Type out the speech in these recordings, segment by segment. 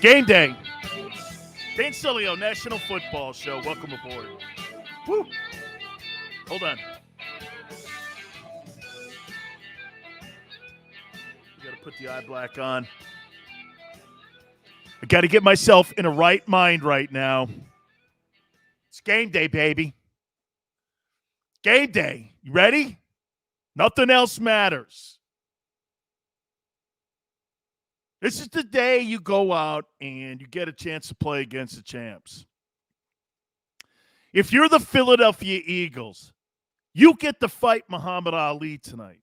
Game day. Dan Sileo, National Football Show. Welcome aboard. Woo. Hold on. I got to put the eye black on. I got to get myself in a right mind right now. It's game day, baby. Game day. You ready? Nothing else matters. This is the day you go out and you get a chance to play against the champs. If you're the Philadelphia Eagles, you get to fight Muhammad Ali tonight.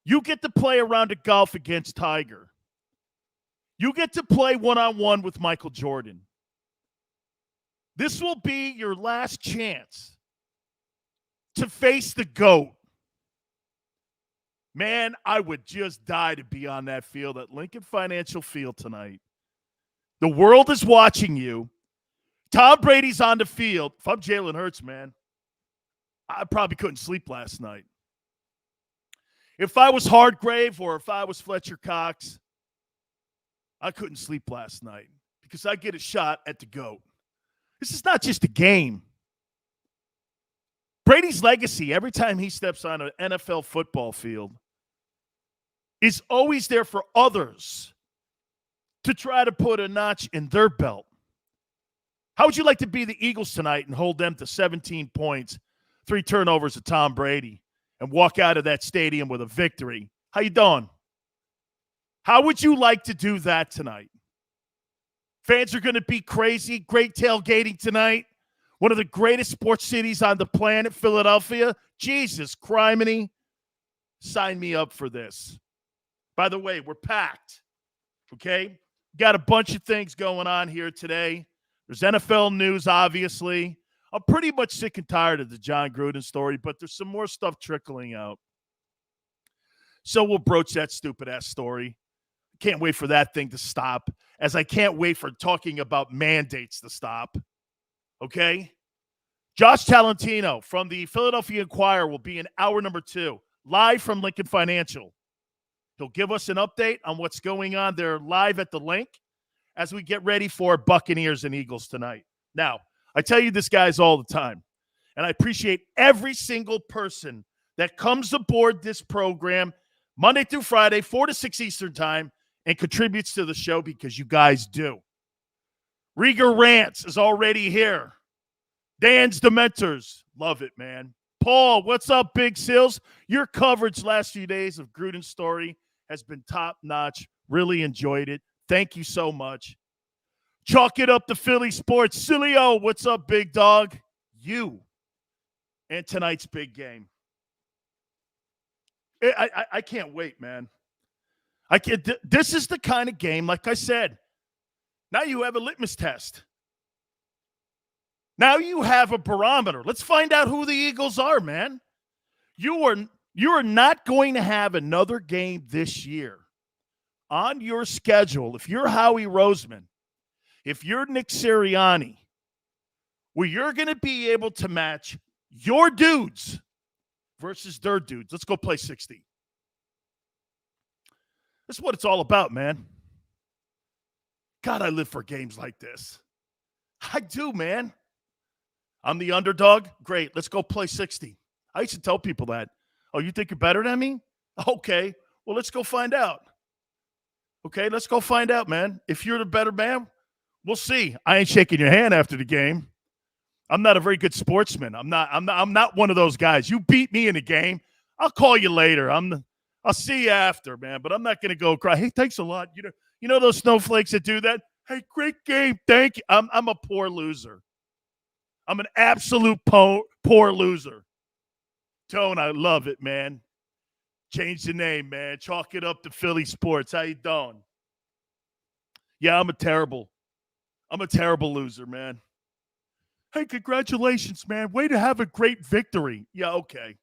You get to play a round of golf against Tiger. You get to play one-on-one with Michael Jordan. This will be your last chance to face the GOAT. Man, I would just die to be on that field at Lincoln Financial Field tonight. The world is watching you. Tom Brady's on the field. If I'm Jalen Hurts, man, I probably couldn't sleep last night. If I was Hargrave or if I was Fletcher Cox, I couldn't sleep last night because I get a shot at the GOAT. This is not just a game. Brady's legacy, every time he steps on an NFL football field, is always there for others to try to put a notch in their belt. How would you like to be the Eagles tonight and hold them to 17 points, 3 turnovers to Tom Brady, and walk out of that stadium with a victory? How you doing? How would you like to do that tonight? Fans are going to be crazy. Great tailgating tonight. One of the greatest sports cities on the planet, Philadelphia. Jesus criminy. Sign me up for this. By the way, we're packed, okay? Got a bunch of things going on here today. There's NFL news, obviously. I'm pretty much sick and tired of the John Gruden story, but there's some more stuff trickling out. So we'll broach that stupid-ass story. Can't wait for that thing to stop, as I can't wait for talking about mandates to stop. Okay? Josh Tolentino from the Philadelphia Inquirer will be in hour number 2, live from Lincoln Financial. He'll give us an update on what's going on there live at the link as we get ready for Buccaneers and Eagles tonight. Now, I tell you this, guys, all the time, and I appreciate every single person that comes aboard this program Monday through Friday, 4 to 6 Eastern time, and contributes to the show because you guys do. Rieger Rants is already here. Dan's Dementors. Love it, man. Paul, what's up, Big Sills? Your coverage last few days of Gruden's story has been top-notch. Really enjoyed it. Thank you so much. Chalk it up to Philly Sports. Sileo, what's up, big dog? You and tonight's big game. I can't wait, man. I can't. This is the kind of game, like I said, now you have a litmus test. Now you have a barometer. Let's find out who the Eagles are, man. You are not going to have another game this year on your schedule. If you're Howie Roseman, if you're Nick Sirianni, where you're going to be able to match your dudes versus their dudes. Let's go play 60. That's what it's all about, man. God, I live for games like this. I do, man. I'm the underdog. Great. Let's go play 60. I used to tell people that. Oh, you think you're better than me? Okay. Well, let's go find out. Okay, let's go find out, man. If you're the better man, we'll see. I ain't shaking your hand after the game. I'm not a very good sportsman. I'm not one of those guys. You beat me in a game, I'll call you later. I'll see you after, man. But I'm not going to go cry. Hey, thanks a lot. You know those snowflakes that do that? Hey, great game. Thank you. I'm a poor loser. I'm an absolute poor loser. Tone, I love it, man. Change the name, man. Chalk it up to Philly Sports. How you doing? Yeah, I'm a terrible loser, man. Hey, congratulations, man. Way to have a great victory. Yeah, okay.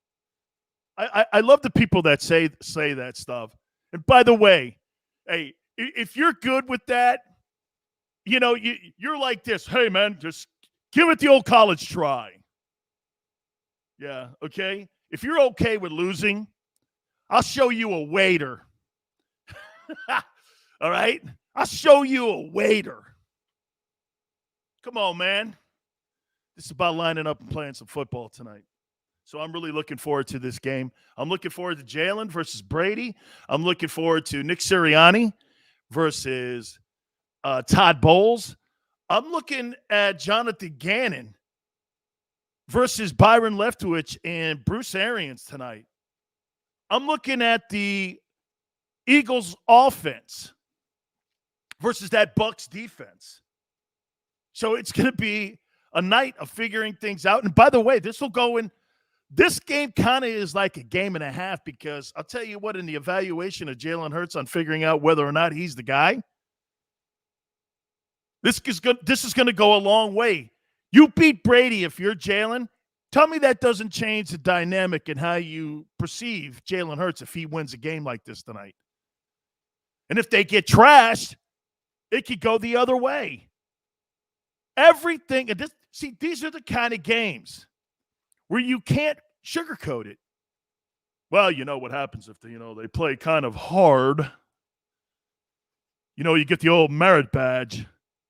I love the people that say that stuff. And by the way, hey, if you're good with that, you're like this. Hey, man, just give it the old college try. Yeah, okay? If you're okay with losing, I'll show you a waiter. All right? I'll show you a waiter. Come on, man. This is about lining up and playing some football tonight. So I'm really looking forward to this game. I'm looking forward to Jalen versus Brady. I'm looking forward to Nick Sirianni versus Todd Bowles. I'm looking at Jonathan Gannon versus Byron Leftwich and Bruce Arians tonight. I'm looking at the Eagles offense versus that Bucs defense. So it's going to be a night of figuring things out. And by the way, this will go in. This game kind of is like a game and a half because I'll tell you what, in the evaluation of Jalen Hurts on figuring out whether or not he's the guy, this is going to go a long way. You beat Brady if you're Jalen. Tell me that doesn't change the dynamic and how you perceive Jalen Hurts if he wins a game like this tonight. And if they get trashed, it could go the other way. Everything. And these are the kind of games where you can't sugarcoat it. Well, you know what happens if they play kind of hard. You get the old merit badge.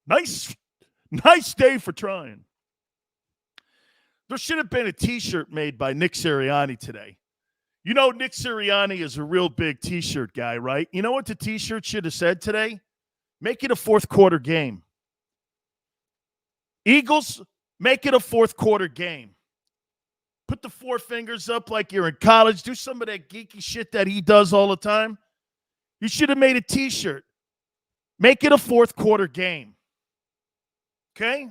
Nice day for trying. There should have been a T-shirt made by Nick Sirianni today. Nick Sirianni is a real big T-shirt guy, right? You know what the T-shirt should have said today? Make it a fourth quarter game. Eagles, make it a fourth quarter game. Put the four fingers up like you're in college. Do some of that geeky shit that he does all the time. You should have made a T-shirt. Make it a fourth quarter game. Okay?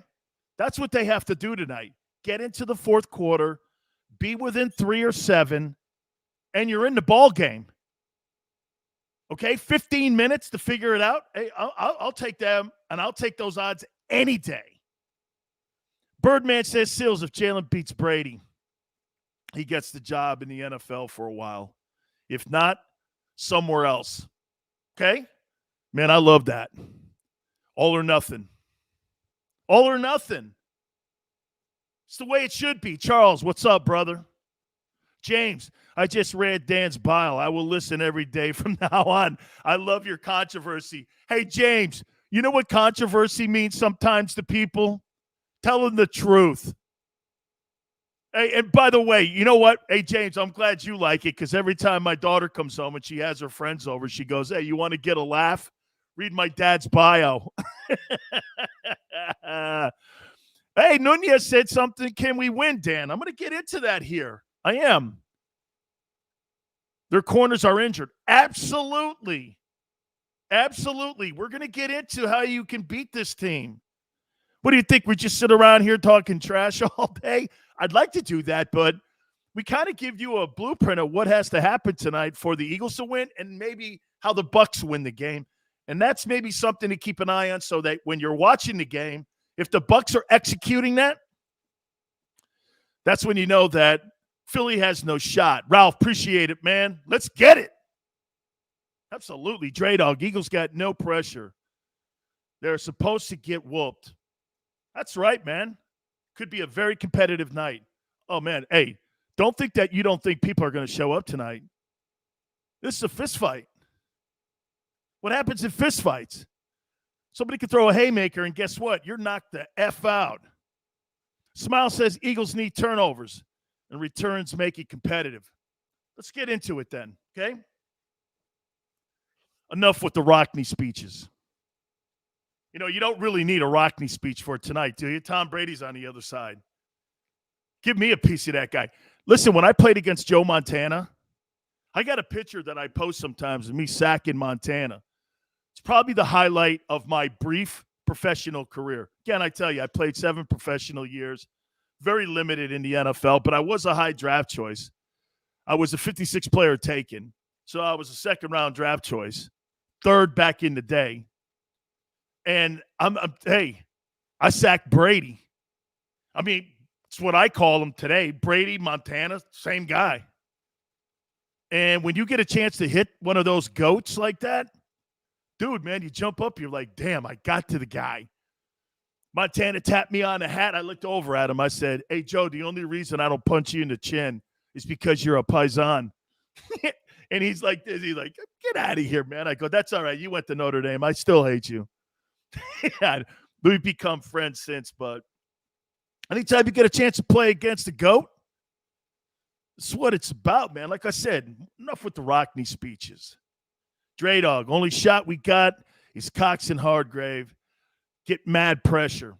That's what they have to do tonight. Get into the fourth quarter, be within 3 or 7, and you're in the ball game. Okay? 15 minutes to figure it out. Hey, I'll take them, and I'll take those odds any day. Birdman says, Sills, if Jalen beats Brady, he gets the job in the NFL for a while. If not, somewhere else. Okay? Man, I love that. All or nothing. All or nothing. It's the way it should be. Charles, what's up, brother? James, I just read Dan's bio. I will listen every day from now on. I love your controversy. Hey, James, you know what controversy means sometimes to people? Tell them the truth. Hey, and by the way, you know what? Hey, James, I'm glad you like it because every time my daughter comes home and she has her friends over, she goes, hey, you want to get a laugh? Read my dad's bio. Hey, Nunez said something. Can we win, Dan? I'm going to get into that here. I am. Their corners are injured. Absolutely. Absolutely. We're going to get into how you can beat this team. What do you think? We just sit around here talking trash all day? I'd like to do that, but we kind of give you a blueprint of what has to happen tonight for the Eagles to win and maybe how the Bucs win the game. And that's maybe something to keep an eye on so that when you're watching the game, if the Bucs are executing that, that's when you know that Philly has no shot. Ralph, appreciate it, man. Let's get it. Absolutely. Dre Dog, Eagles got no pressure. They're supposed to get whooped. That's right, man. Could be a very competitive night. Oh, man. Hey, don't think that you don't think people are going to show up tonight. This is a fist fight. What happens in fist fights? Somebody could throw a haymaker, and guess what? You're knocked the F out. Smile says Eagles need turnovers, and returns make it competitive. Let's get into it then, okay? Enough with the Rockney speeches. You don't really need a Rockney speech for tonight, do you? Tom Brady's on the other side. Give me a piece of that guy. Listen, when I played against Joe Montana, I got a picture that I post sometimes of me sacking Montana. It's probably the highlight of my brief professional career. Again, I tell you, I played 7 professional years, very limited in the NFL, but I was a high draft choice. I was a 56th player taken, so I was a second-round draft choice, third back in the day. And I sacked Brady. I mean, it's what I call him today. Brady, Montana, same guy. And when you get a chance to hit one of those goats like that, dude, man, you jump up. You're like, damn, I got to the guy. Montana tapped me on the hat. I looked over at him. I said, hey, Joe, the only reason I don't punch you in the chin is because you're a Paisan. And he's like this. He's like, get out of here, man. I go, that's all right. You went to Notre Dame. I still hate you. Yeah, we've become friends since, but anytime you get a chance to play against the GOAT, this is what it's about, man. Like I said, enough with the Rockney speeches. Dre Dog, only shot we got is Cox and Hardgrave. Get mad pressure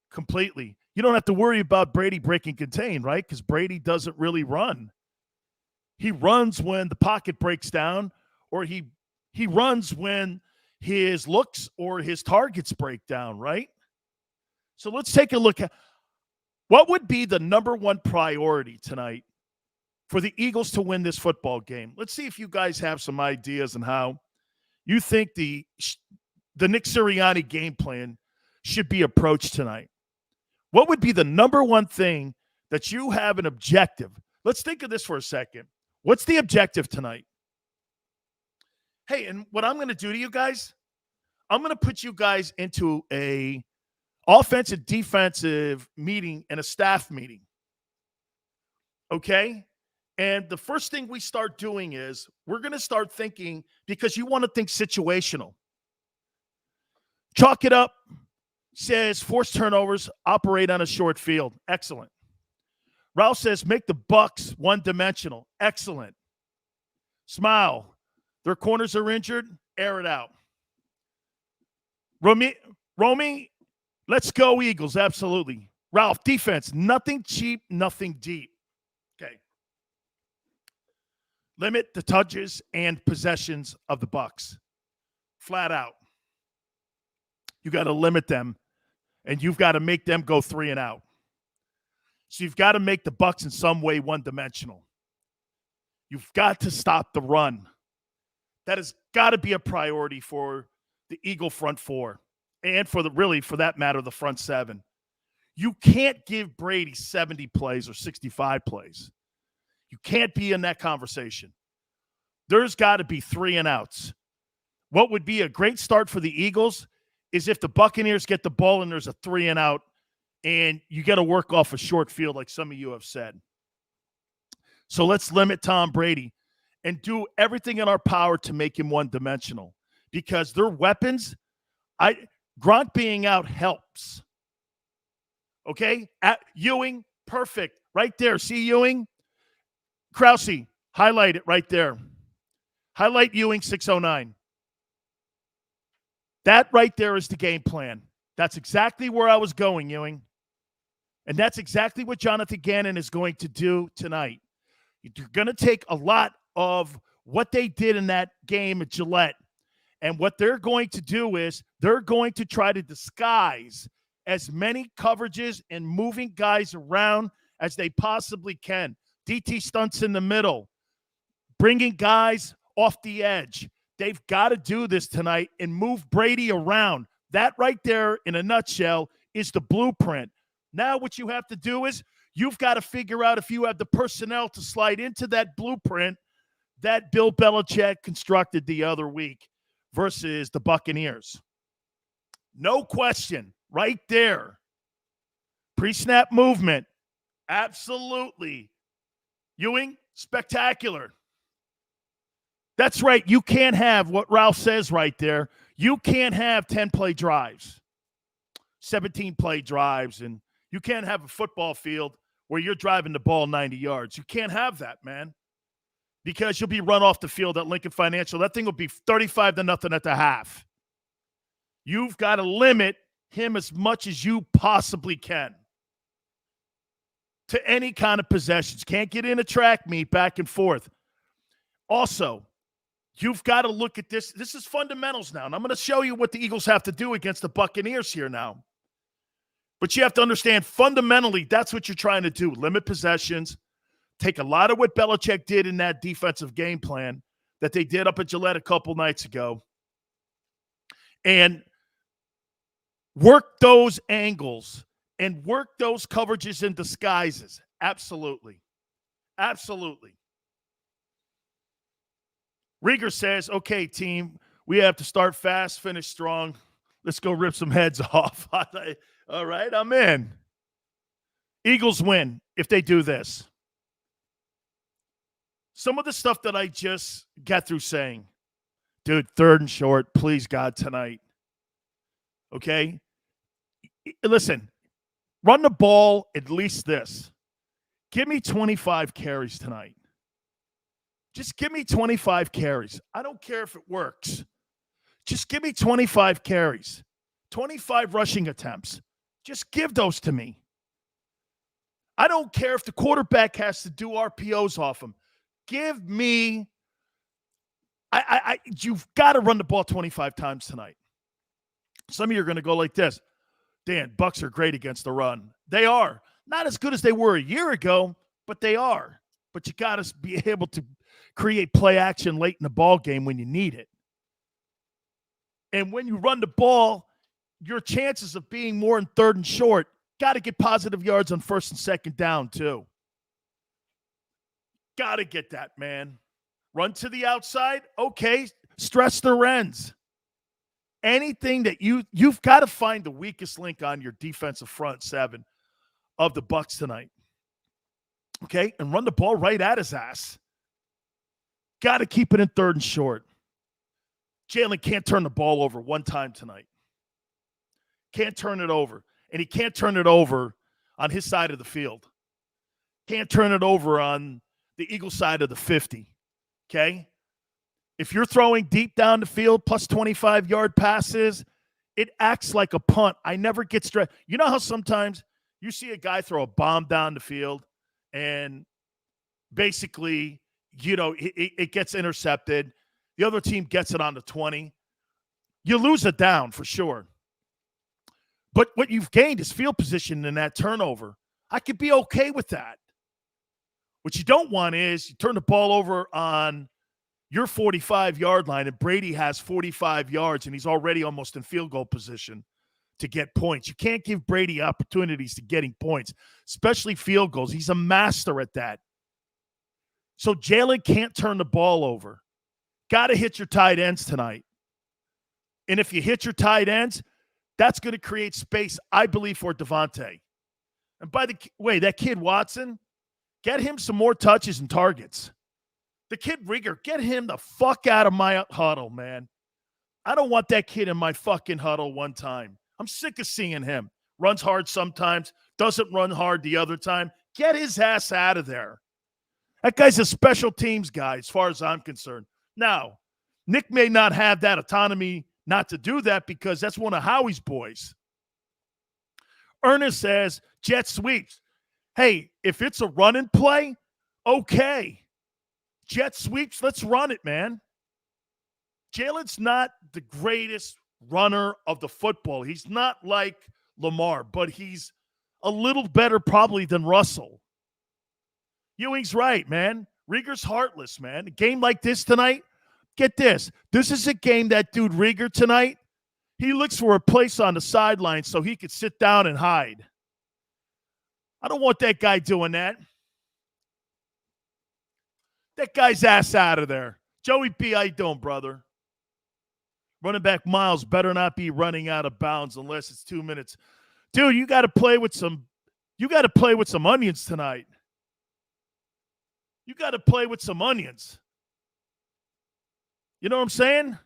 completely. You don't have to worry about Brady breaking contain, right? Because Brady doesn't really run. He runs when the pocket breaks down, or he runs when his looks or his targets break down, right? So let's take a look at what would be the number one priority tonight for the Eagles to win this football game. Let's see if you guys have some ideas on how you think the Nick Sirianni game plan should be approached tonight. What would be the number one thing that you have an objective? Let's think of this for a second. What's the objective tonight? Hey, and what I'm going to do to you guys, I'm going to put you guys into a offensive defensive meeting and a staff meeting. Okay? And the first thing we start doing is we're going to start thinking, because you want to think situational. Chalk it up. Says force turnovers, operate on a short field. Excellent. Ralph says make the Bucs one-dimensional. Excellent. Smile. Their corners are injured. Air it out. Romy, let's go Eagles. Absolutely. Ralph, defense. Nothing cheap, nothing deep. Okay. Limit the touches and possessions of the Bucs. Flat out. You got to limit them, and you've got to make them go 3 and out. So you've got to make the Bucs in some way one-dimensional. You've got to stop the run. That has got to be a priority for the Eagle front four, and for that matter, the front seven. You can't give Brady 70 plays or 65 plays. You can't be in that conversation. There's got to be 3 and outs. What would be a great start for the Eagles is if the Buccaneers get the ball and there's a 3 and out, and you got to work off a short field like some of you have said. So let's limit Tom Brady and do everything in our power to make him one-dimensional, because their weapons, Gronk being out helps. Okay? Ewing, perfect. Right there. See Ewing? Krause, highlight it right there. Highlight Ewing 609. That right there is the game plan. That's exactly where I was going, Ewing. And that's exactly what Jonathan Gannon is going to do tonight. You're going to take a lot of what they did in that game at Gillette, and what they're going to do is they're going to try to disguise as many coverages and moving guys around as they possibly can. DT stunts in the middle, bringing guys off the edge. They've got to do this tonight and move Brady around. That right there, in a nutshell, is the blueprint. Now what you have to do is you've got to figure out if you have the personnel to slide into that blueprint that Bill Belichick constructed the other week versus the Buccaneers. No question. Right there. Pre-snap movement. Absolutely. Ewing, spectacular. That's right. You can't have what Ralph says right there. You can't have 10-play drives, 17-play drives, and you can't have a football field where you're driving the ball 90 yards. You can't have that, man, because you'll be run off the field at Lincoln Financial. That thing will be 35-0 at the half. You've got to limit him as much as you possibly can to any kind of possessions. Can't get in a track meet back and forth. Also, you've got to look at this. This is fundamentals now, and I'm going to show you what the Eagles have to do against the Buccaneers here now. But you have to understand, fundamentally, that's what you're trying to do. Limit possessions. Take a lot of what Belichick did in that defensive game plan that they did up at Gillette a couple nights ago, and work those angles and work those coverages and disguises. Absolutely. Absolutely. Rieger says, okay, team, we have to start fast, finish strong. Let's go rip some heads off. All right, I'm in. Eagles win if they do this. some of the stuff that I just got through saying, dude, 3rd and short, please, God, tonight. Okay? Listen, run the ball at least this. Give me 25 carries tonight. Just give me 25 carries. I don't care if it works. Just give me 25 carries, 25 rushing attempts. Just give those to me. I don't care if the quarterback has to do RPOs off him. Give me you've got to run the ball 25 times tonight. Some of you are going to go like this. Dan, Bucs are great against the run. They are. Not as good as they were a year ago, but they are. But you got to be able to create play action late in the ball game when you need it. And when you run the ball, your chances of being more in 3rd and short, got to get positive yards on 1st and 2nd down too. Got to get that, man. Run to the outside, okay. Stress their ends. Anything that you've got to find the weakest link on your defensive front 7 of the Bucs tonight. Okay, and run the ball right at his ass. Got to keep it in 3rd and short. Jalen can't turn the ball over one time tonight. Can't turn it over. And he can't turn it over on his side of the field. Can't turn it over on the Eagle side of the 50. Okay? If you're throwing deep down the field plus 25-yard passes, it acts like a punt. I never get stressed. You know how sometimes you see a guy throw a bomb down the field and basically, it gets intercepted. The other team gets it on the 20. You lose it down for sure. But what you've gained is field position in that turnover. I could be okay with that. What you don't want is you turn the ball over on your 45-yard line and Brady has 45 yards and he's already almost in field goal position to get points. You can't give Brady opportunities to getting points, especially field goals. He's a master at that. So Jalen can't turn the ball over. Got to hit your tight ends tonight. And if you hit your tight ends, that's going to create space, I believe, for Devontae. And by the way, that kid Watson, get him some more touches and targets. The kid Rieger, get him the fuck out of my huddle, man. I don't want that kid in my fucking huddle one time. I'm sick of seeing him. Runs hard sometimes, doesn't run hard the other time. Get his ass out of there. That guy's a special teams guy as far as I'm concerned. Now, Nick may not have that autonomy not to do that because that's one of Howie's boys. Ernest says, jet sweeps. Hey, if it's a running play, okay. Jet sweeps, let's run it, man. Jalen's not the greatest runner of the football. He's not like Lamar, but he's a little better probably than Russell. Ewing's right, man. Rieger's heartless, man. A game like this tonight, get this. This is a game that dude Rieger tonight, he looks for a place on the sideline so he could sit down and hide. I don't want that guy doing that. That guy's ass out of there. Joey B, how you doing, brother? Running back Miles better not be running out of bounds unless it's 2 minutes. Dude, you got to play with some onions tonight. You got to play with some onions. You know what I'm saying?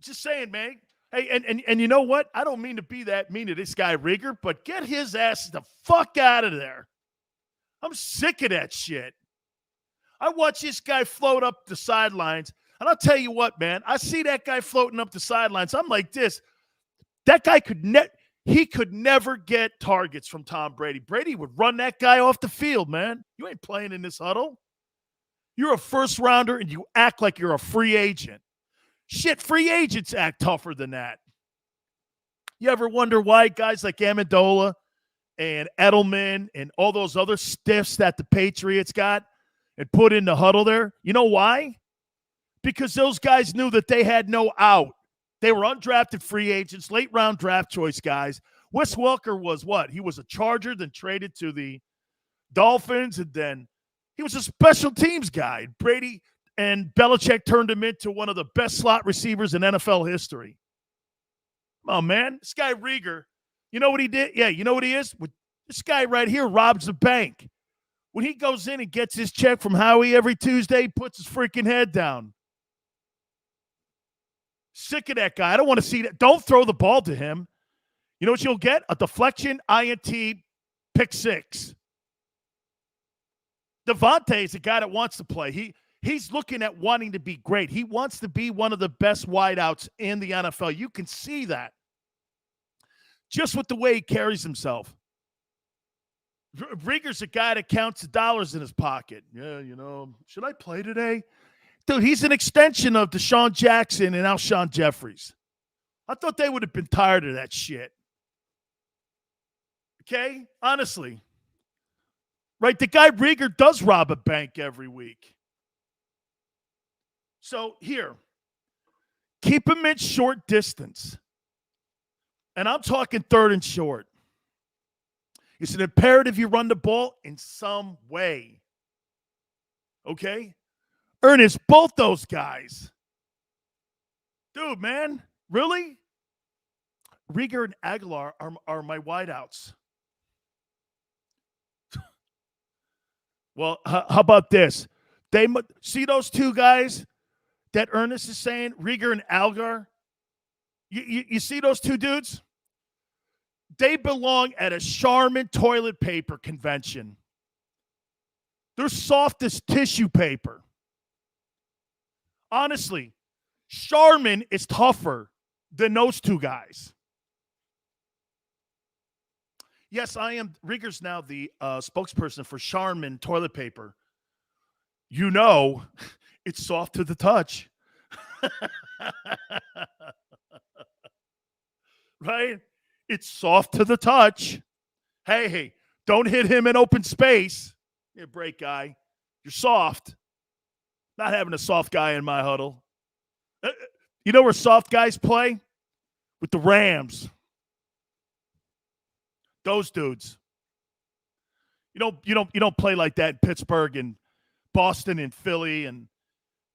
Just saying, man. Hey, and you know what? I don't mean to be that mean to this guy Rieger, but get his ass the fuck out of there. I'm sick of that shit. I watch this guy float up the sidelines, and I'll tell you what, man. I see that guy floating up the sidelines. I'm like this. That guy could never get targets from Tom Brady. Brady would run that guy off the field, man. You ain't playing in this huddle. You're a first rounder, and you act like you're a free agent. Shit, free agents act tougher than that. You ever wonder why guys like Amendola and Edelman and all those other stiffs that the Patriots got and put in the huddle there? You know why? Because those guys knew that they had no out. They were undrafted free agents, late-round draft choice guys. Wes Welker was what? He was a Charger, then traded to the Dolphins, and then he was a special teams guy. Brady and Belichick turned him into one of the best slot receivers in NFL history. Come on, man. This guy Rieger, you know what he did? Yeah, you know what he is? This guy right here robs the bank. When he goes in and gets his check from Howie every Tuesday, he puts his freaking head down. Sick of that guy. I don't want to see that. Don't throw the ball to him. You know what you'll get? A deflection, INT, pick six. Devontae is a guy that wants to play. He's looking at wanting to be great. He wants to be one of the best wideouts in the NFL. You can see that just with the way he carries himself. Rieger's a guy that counts the dollars in his pocket. Yeah, should I play today? Dude, he's an extension of Deshaun Jackson and Alshon Jeffries. I thought they would have been tired of that shit. Okay? Honestly. Right? The guy Rieger does rob a bank every week. So here, keep him in short distance. And I'm talking third and short. It's an imperative you run the ball in some way. Okay? Ernest, both those guys. Dude, man, really? Rieger and Aguilar are my wideouts. Well, how about this? They see those two guys that Ernest is saying, Rieger and Algar? You see those two dudes? They belong at a Charmin toilet paper convention. They're soft as tissue paper. Honestly, Charmin is tougher than those two guys. Yes, I am. Rieger's now the spokesperson for Charmin toilet paper. It's soft to the touch. Right? It's soft to the touch. Hey, don't hit him in open space. You're a break guy. You're soft. Not having a soft guy in my huddle. You know where soft guys play? With the Rams. Those dudes. You don't play like that in Pittsburgh and Boston and Philly and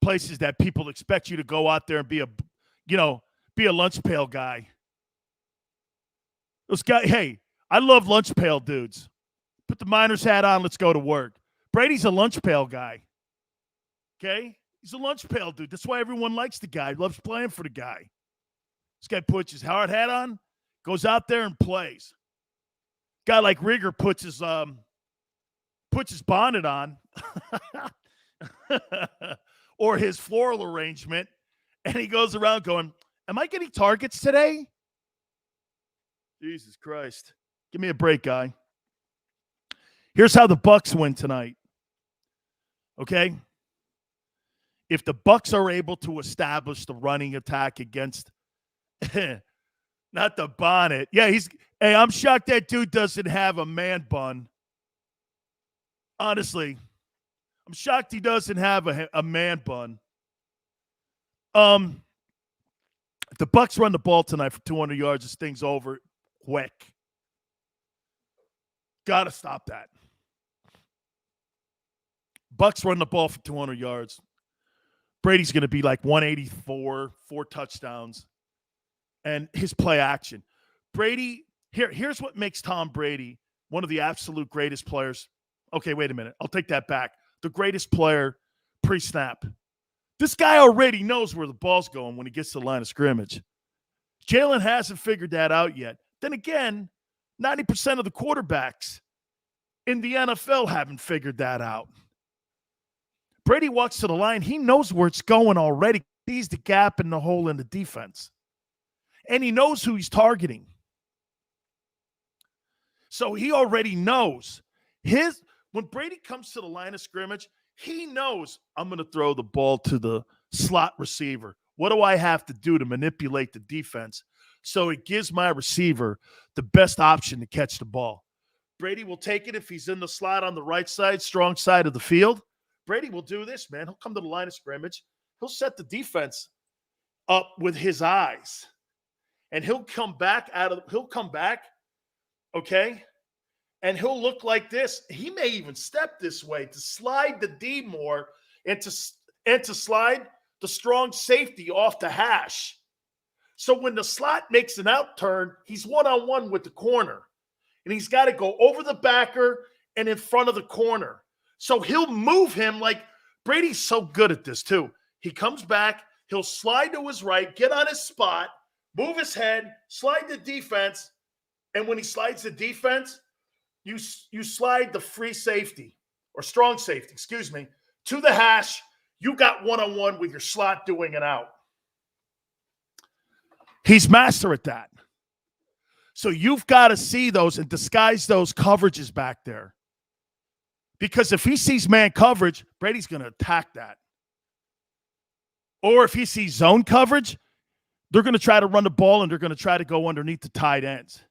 places that people expect you to go out there and be a lunch pail guy. Those guys, hey, I love lunch pail dudes. Put the miner's hat on, let's go to work. Brady's a lunch pail guy. Okay? He's a lunch pail dude. That's why everyone likes the guy. Loves playing for the guy. This guy puts his hard hat on, goes out there and plays. Guy like Rieger puts his bonnet on or his floral arrangement, and he goes around going, am I getting targets today? Jesus Christ. Give me a break, guy. Here's how the Bucs win tonight. Okay? If the Bucs are able to establish the running attack against not the bonnet. Yeah, I'm shocked that dude doesn't have a man bun. Honestly. I'm shocked he doesn't have a man bun. If the Bucs run the ball tonight for 200 yards, this thing's over quick. Got to stop that. Bucs run the ball for 200 yards. Brady's going to be like 184, 4 touchdowns, and his play action. Brady, here's what makes Tom Brady one of the absolute greatest players. Okay, wait a minute. I'll take that back. The greatest player pre-snap. This guy already knows where the ball's going when he gets to the line of scrimmage. Jalen hasn't figured that out yet. Then again, 90% of the quarterbacks in the NFL haven't figured that out. Brady walks to the line. He knows where it's going already. He sees the gap in the hole in the defense. And he knows who he's targeting. So he already knows. When Brady comes to the line of scrimmage, he knows I'm going to throw the ball to the slot receiver. What do I have to do to manipulate the defense so it gives my receiver the best option to catch the ball? Brady will take it if he's in the slot on the right side, strong side of the field. Brady will do this, man. He'll come to the line of scrimmage. He'll set the defense up with his eyes. And he'll come back, okay? And he'll look like this. He may even step this way to slide the D more and to slide the strong safety off the hash. So when the slot makes an out turn, he's one-on-one with the corner. And he's got to go over the backer and in front of the corner. So he'll move him like Brady's so good at this too. He comes back, he'll slide to his right, get on his spot, move his head, slide the defense, and when he slides the defense, you slide the free safety or strong safety, to the hash. You got one-on-one with your slot doing it out. He's master at that. So you've got to see those and disguise those coverages back there. Because if he sees man coverage, Brady's going to attack that. Or if he sees zone coverage, they're going to try to run the ball and they're going to try to go underneath the tight ends.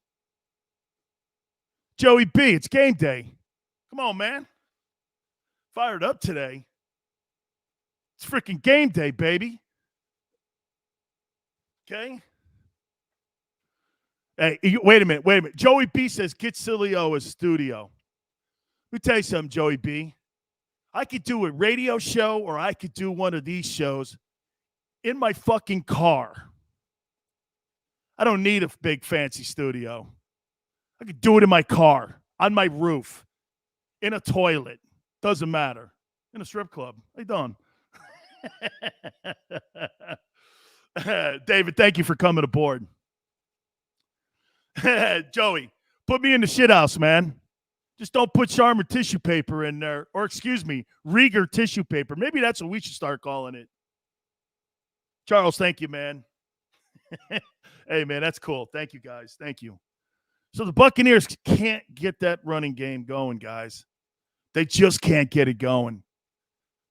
Joey B, it's game day. Come on, man. Fired up today. It's freaking game day, baby. Okay? Hey, wait a minute. Joey B says, get Sileo a studio. Let me tell you something, Joey B. I could do a radio show or I could do one of these shows in my fucking car. I don't need a big fancy studio. I could do it in my car, on my roof, in a toilet. Doesn't matter. In a strip club. How you doing? David, thank you for coming aboard. Joey, put me in the shit house, man. Just don't put Charmer tissue paper in there. Or, Rieger tissue paper. Maybe that's what we should start calling it. Charles, thank you, man. Hey, man, that's cool. Thank you, guys. Thank you. So the Buccaneers can't get that running game going, guys. They just can't get it going.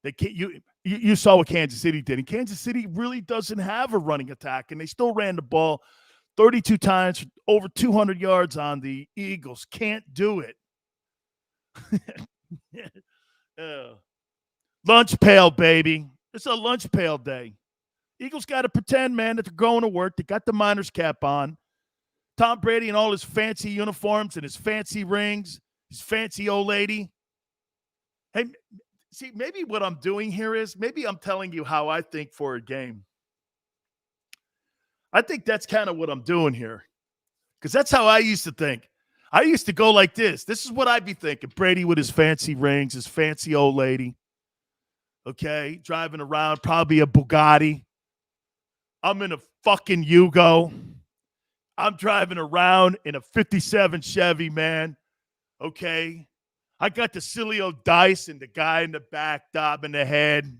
They can't. You saw what Kansas City did. And Kansas City really doesn't have a running attack, and they still ran the ball 32 times, over 200 yards on the Eagles. Can't do it. Lunch pail, baby. It's a lunch pail day. Eagles got to pretend, man, that they're going to work. They got the miner's cap on. Tom Brady and all his fancy uniforms and his fancy rings, his fancy old lady. Hey, see, maybe what I'm doing here is maybe I'm telling you how I think for a game. I think that's kind of what I'm doing here because that's how I used to think. I used to go like this. This is what I'd be thinking. Brady with his fancy rings, his fancy old lady. Okay, driving around, probably a Bugatti. I'm in a fucking Yugo. I'm driving around in a 57 Chevy, man. Okay. I got the Sileo dice and the guy in the back dobbing the head.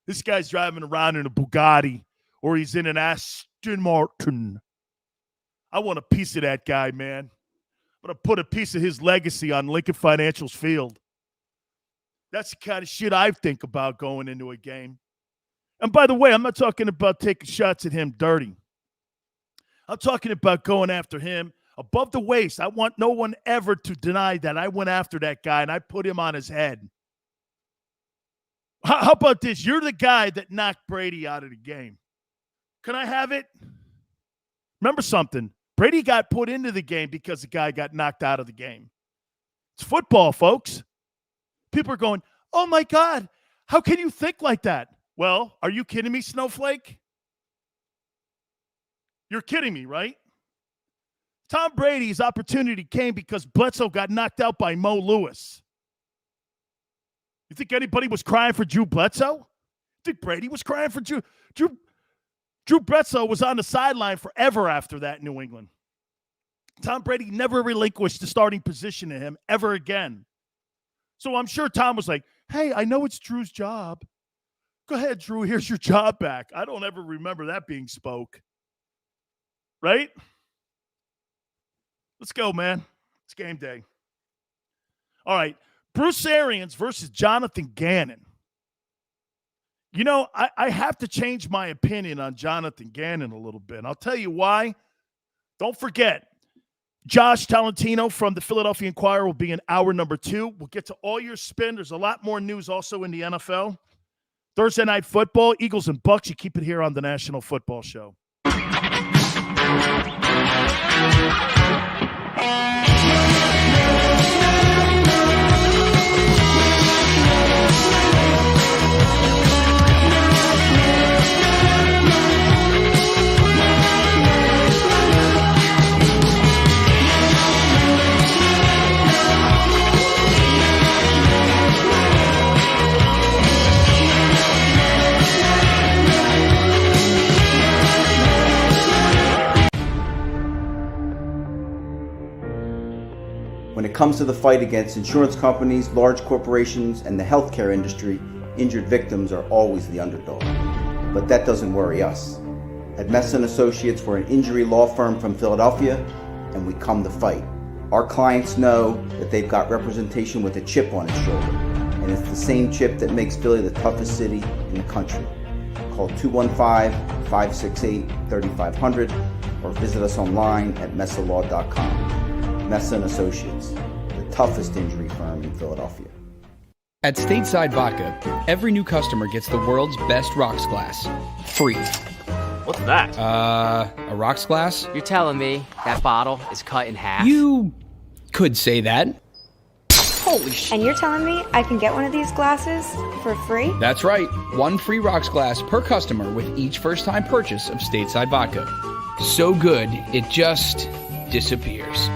This guy's driving around in a Bugatti or he's in an Aston Martin. I want a piece of that guy, man. I'm going to put a piece of his legacy on Lincoln Financial's field. That's the kind of shit I think about going into a game. And by the way, I'm not talking about taking shots at him dirty. I'm talking about going after him above the waist. I want no one ever to deny that I went after that guy and I put him on his head. How about this? You're the guy that knocked Brady out of the game. Can I have it? Remember something. Brady got put into the game because the guy got knocked out of the game. It's football, folks. People are going, oh, my God, how can you think like that? Well, are you kidding me, Snowflake? You're kidding me, right? Tom Brady's opportunity came because Bledsoe got knocked out by Mo Lewis. You think anybody was crying for Drew Bledsoe? You think Brady was crying for Drew? Drew Bledsoe was on the sideline forever after that in New England. Tom Brady never relinquished the starting position to him ever again. So I'm sure Tom was like, hey, I know it's Drew's job. Go ahead, Drew. Here's your job back. I don't ever remember that being spoke. Right? Let's go, man. It's game day. All right. Bruce Arians versus Jonathan Gannon. You know, I have to change my opinion on Jonathan Gannon a little bit. I'll tell you why. Don't forget, Josh Tolentino from the Philadelphia Inquirer will be in hour number 2. We'll get to all your spin. There's a lot more news also in the NFL. Thursday Night Football, Eagles and Bucks. You keep it here on the National Football Show. comes to the fight against insurance companies, large corporations, and the healthcare industry, injured victims are always the underdog. But that doesn't worry us. At Messa & Associates, we're an injury law firm from Philadelphia, and we come to fight. Our clients know that they've got representation with a chip on its shoulder, and it's the same chip that makes Philly the toughest city in the country. Call 215-568-3500 or visit us online at messalaw.com. Messa & Associates, the toughest injury firm in Philadelphia. At Stateside Vodka, every new customer gets the world's best rocks glass, free. What's that? A rocks glass? You're telling me that bottle is cut in half? You could say that. Holy shit. And you're telling me I can get one of these glasses for free? That's right. One free rocks glass per customer with each first-time purchase of Stateside Vodka. So good, it just disappears.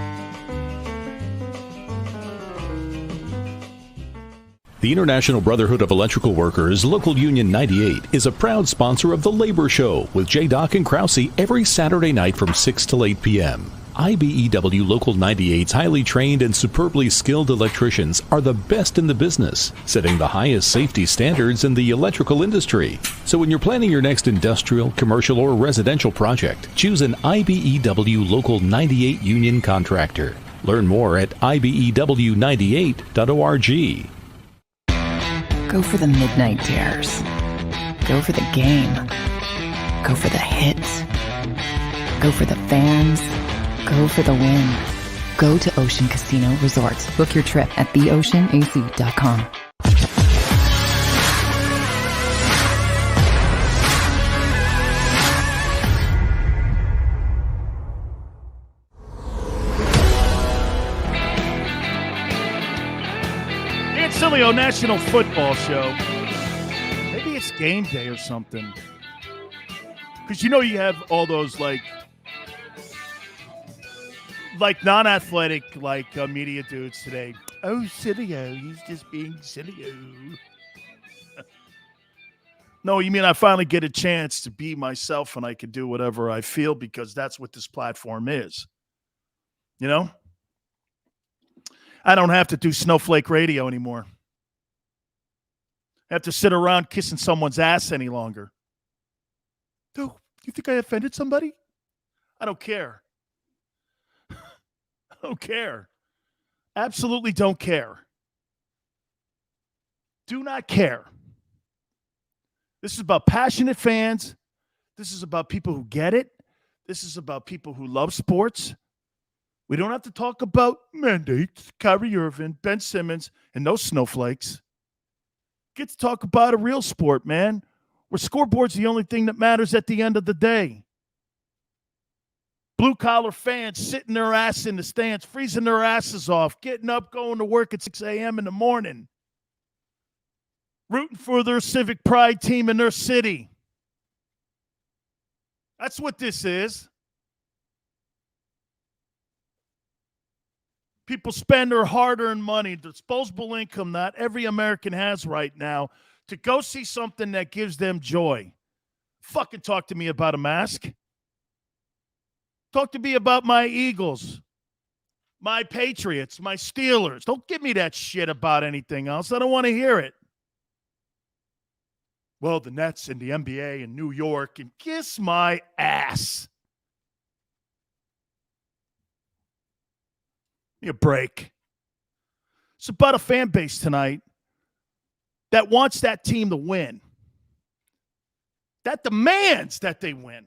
The International Brotherhood of Electrical Workers, Local Union 98, is a proud sponsor of The Labor Show with J. Doc and Krause every Saturday night from 6 till 8 p.m. IBEW Local 98's highly trained and superbly skilled electricians are the best in the business, setting the highest safety standards in the electrical industry. So when you're planning your next industrial, commercial, or residential project, choose an IBEW Local 98 union contractor. Learn more at ibew98.org. Go for the midnight dares. Go for the game. Go for the hits. Go for the fans. Go for the win. Go to Ocean Casino Resorts. Book your trip at theoceanac.com. Dan Sileo National Football Show. Maybe it's game day or something. Because you have all those like non-athletic, media dudes today. Oh, Sileo, he's just being Sileo. No, you mean I finally get a chance to be myself and I can do whatever I feel because that's what this platform is. You know? I don't have to do snowflake radio anymore. I have to sit around kissing someone's ass any longer. Oh, you think I offended somebody? I don't care. I don't care. Absolutely don't care. Do not care. This is about passionate fans. This is about people who get it. This is about people who love sports. We don't have to talk about mandates, Kyrie Irving, Ben Simmons, and those snowflakes. Get to talk about a real sport, man, where scoreboard's the only thing that matters at the end of the day. Blue-collar fans sitting their ass in the stands, freezing their asses off, getting up, going to work at 6 a.m. in the morning, rooting for their civic pride team in their city. That's what this is. People spend their hard-earned money, disposable income that every American has right now, to go see something that gives them joy. Fucking talk to me about a mask. Talk to me about my Eagles, my Patriots, my Steelers. Don't give me that shit about anything else. I don't want to hear it. Well, the Nets and the NBA in New York, and kiss my ass. Give me a break. It's about a fan base tonight that wants that team to win, that demands that they win.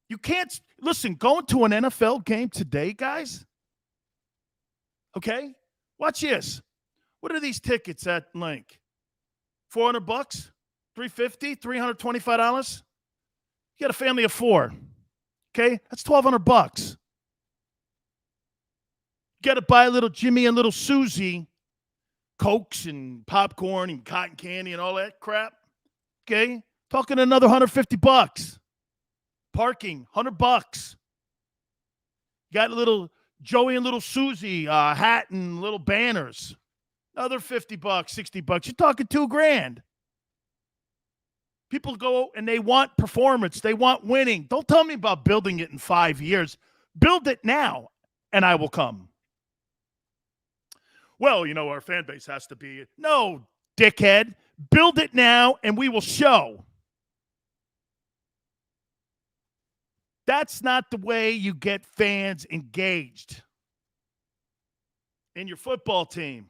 You can't, listen, going to an NFL game today, guys, okay? Watch this. What are these tickets at Link? $400? $350? $325? You got a family of four, okay? That's $1,200. You got to buy little Jimmy and little Susie Cokes and popcorn and cotton candy and all that crap, okay? Talking another $150. Parking, $100. Got a little Joey and little Susie hat and little banners. Another $50, $60. You're talking $2,000. People go and they want performance. They want winning. Don't tell me about building it in 5 years. Build it now, and I will come. Well, our fan base has to be. No, dickhead. Build it now, and we will show. That's not the way you get fans engaged in your football team.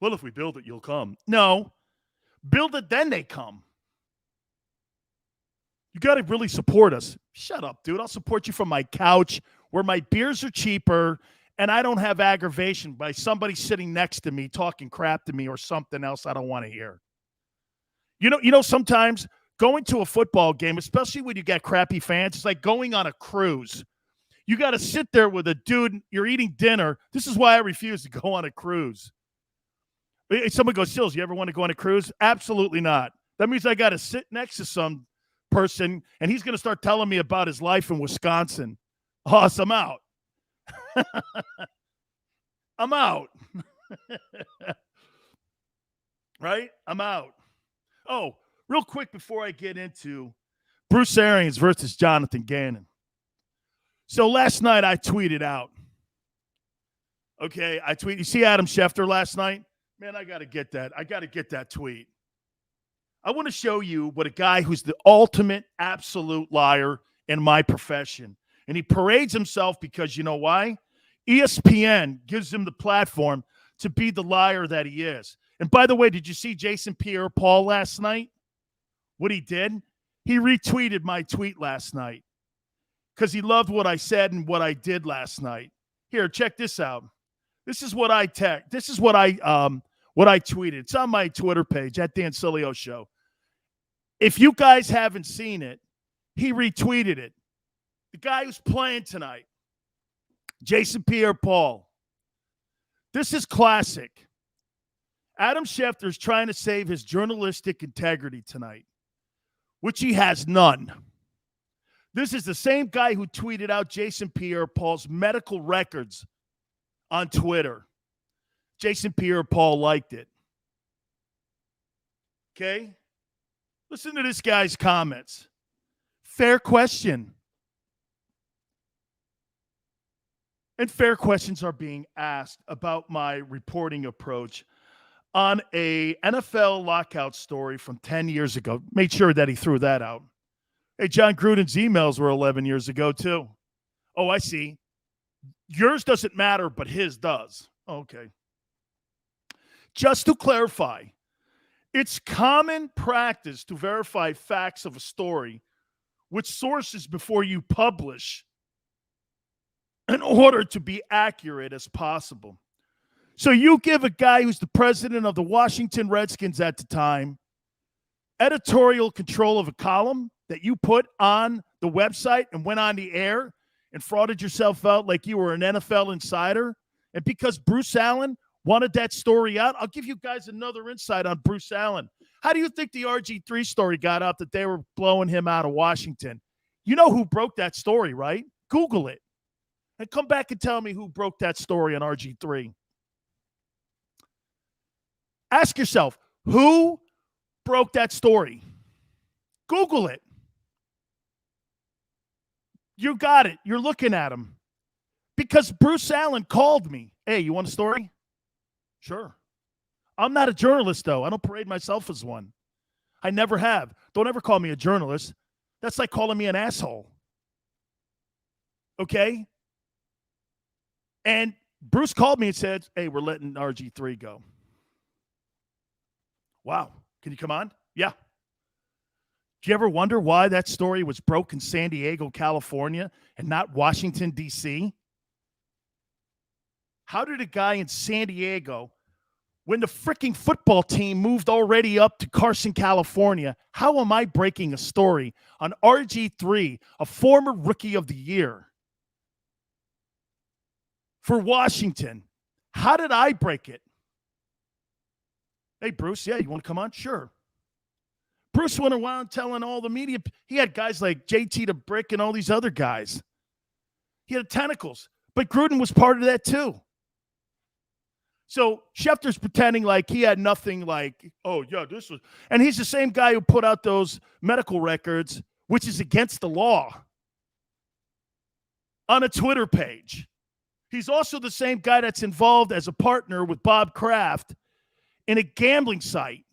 Well, if we build it, you'll come. No. Build it, then they come. You got to really support us. Shut up, dude. I'll support you from my couch where my beers are cheaper and I don't have aggravation by somebody sitting next to me talking crap to me or something else I don't want to hear. Sometimes going to a football game, especially when you get crappy fans, it's like going on a cruise. You got to sit there with a dude. You're eating dinner. This is why I refuse to go on a cruise. Someone goes, Sills, you ever want to go on a cruise? Absolutely not. That means I got to sit next to some person, and he's going to start telling me about his life in Wisconsin. I'm out. I'm out. Right? I'm out. Oh, real quick before I get into Bruce Arians versus Jonathan Gannon. So last night I tweeted out. Okay, you see Adam Schefter last night? Man, I got to get that. I got to get that tweet. I want to show you what a guy who's the ultimate absolute liar in my profession. And he parades himself because you know why? ESPN gives him the platform to be the liar that he is. And by the way, did you see Jason Pierre-Paul last night? What he did? He retweeted my tweet last night because he loved what I said and what I did last night. Here, check this out. This is what I This is what I tweeted. It's on my Twitter page at Dan Sileo Show. If you guys haven't seen it, he retweeted it. The guy who's playing tonight, Jason Pierre-Paul. This is classic. Adam Schefter's trying to save his journalistic integrity tonight, which he has none. This is the same guy who tweeted out Jason Pierre-Paul's medical records on Twitter. Jason Pierre-Paul liked it. Okay? Listen to this guy's comments. Fair question. And fair questions are being asked about my reporting approach on a NFL lockout story from 10 years ago. Made sure that he threw that out. Hey, John Gruden's emails were 11 years ago, too. Oh, I see. Yours doesn't matter, but his does. Okay. Just to clarify, it's common practice to verify facts of a story with sources before you publish in order to be accurate as possible. So you give a guy who's the president of the Washington Redskins at the time editorial control of a column that you put on the website and went on the air and frauded yourself out like you were an NFL insider. And because Bruce Allen wanted that story out, I'll give you guys another insight on Bruce Allen. How do you think the RG3 story got out that they were blowing him out of Washington? You know who broke that story, right? Google it. And come back and tell me who broke that story on RG3. Ask yourself, who broke that story? Google it. You got it. You're looking at him. Because Bruce Allen called me. Hey, you want a story? Sure. I'm not a journalist, though. I don't parade myself as one. I never have. Don't ever call me a journalist. That's like calling me an asshole. Okay? And Bruce called me and said, hey, we're letting RG3 go. Wow. Can you come on? Yeah. Do you ever wonder why that story was broke in San Diego, California, and not Washington, D.C.? How did a guy in San Diego, when the freaking football team moved already up to Carson, California, how am I breaking a story on RG3, a former rookie of the year for Washington? How did I break it? Hey, Bruce, yeah, you want to come on? Sure. Bruce went around telling all the media. He had guys like JT the Brick and all these other guys. He had tentacles. But Gruden was part of that too. So Schefter's pretending like he had nothing like, oh, yeah, this was. And he's the same guy who put out those medical records, which is against the law. on a Twitter page. He's also the same guy that's involved as a partner with Bob Kraft in a gambling site.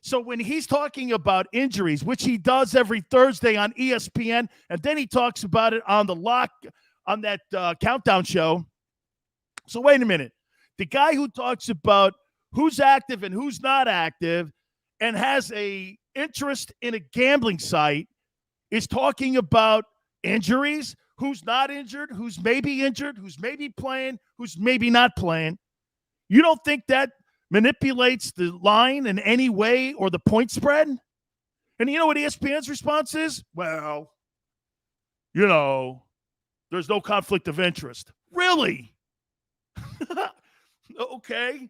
So when he's talking about injuries, which he does every Thursday on ESPN, and then he talks about it on that countdown show. So wait a minute. The guy who talks about who's active and who's not active and has a interest in a gambling site is talking about injuries, who's not injured, who's maybe injured, who's maybe playing, who's maybe not playing. You don't think that manipulates the line in any way or the point spread? And you know what ESPN's response is? Well, there's no conflict of interest. Really? Okay.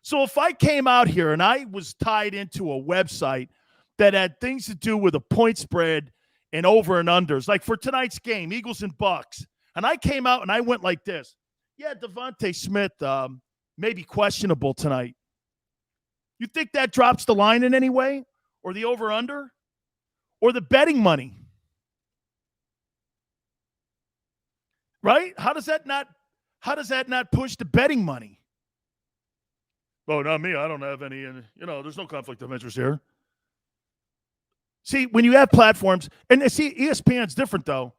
So if I came out here and I was tied into a website that had things to do with a point spread and over and unders, like for tonight's game, Eagles and Bucks, and I came out and I went like this. Yeah, Devontae Smith may be questionable tonight. You think that drops the line in any way? Or the over-under? Or the betting money? Right? How does that not push the betting money? Oh, not me. I don't have any, there's no conflict of interest here. See, when you have platforms, and see, ESPN's different though.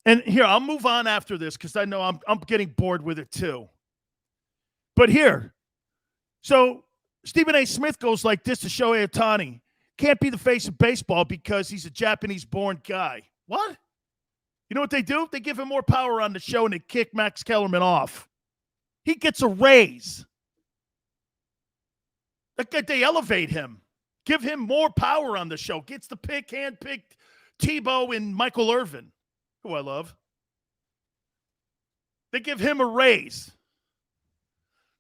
And here, I'll move on after this because I know I'm getting bored with it too. But here, so Stephen A. Smith goes like this to Shohei Ohtani. Can't be the face of baseball because he's a Japanese-born guy. What? You know what they do? They give him more power on the show and they kick Max Kellerman off. He gets a raise. They elevate him. Give him more power on the show. Gets the handpicked Tebow and Michael Irvin, who I love. They give him a raise.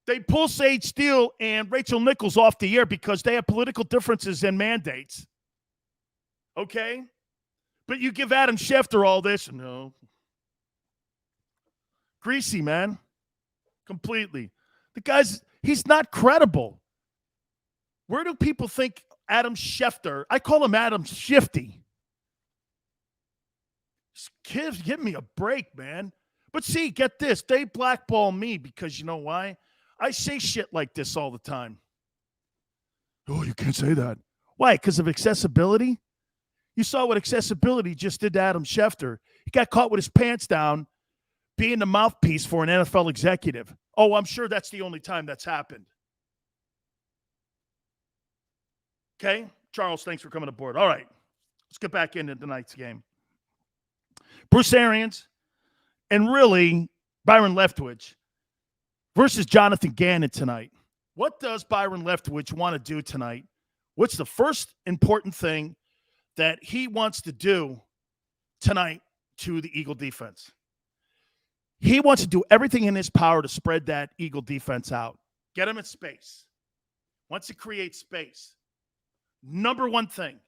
They pull Sage Steele and Rachel Nichols off the air because they have political differences and mandates. Okay? But you give Adam Schefter all this. No. Greasy, man. Completely. The guy's, he's not credible. Where do people think Adam Schefter, I call him Adam Shifty. Give me a break, man. But see, get this. They blackball me because you know why? I say shit like this all the time. Oh, you can't say that. Why? Because of accessibility? You saw what accessibility just did to Adam Schefter. He got caught with his pants down being the mouthpiece for an NFL executive. Oh, I'm sure that's the only time that's happened. Okay? Charles, thanks for coming aboard. All right. Let's get back into tonight's game. Bruce Arians and really Byron Leftwich versus Jonathan Gannon tonight. What does Byron Leftwich want to do tonight? What's the first important thing that he wants to do tonight to the Eagle defense? He wants to do everything in his power to spread that Eagle defense out. Get him in space. Wants to create space. Number one thing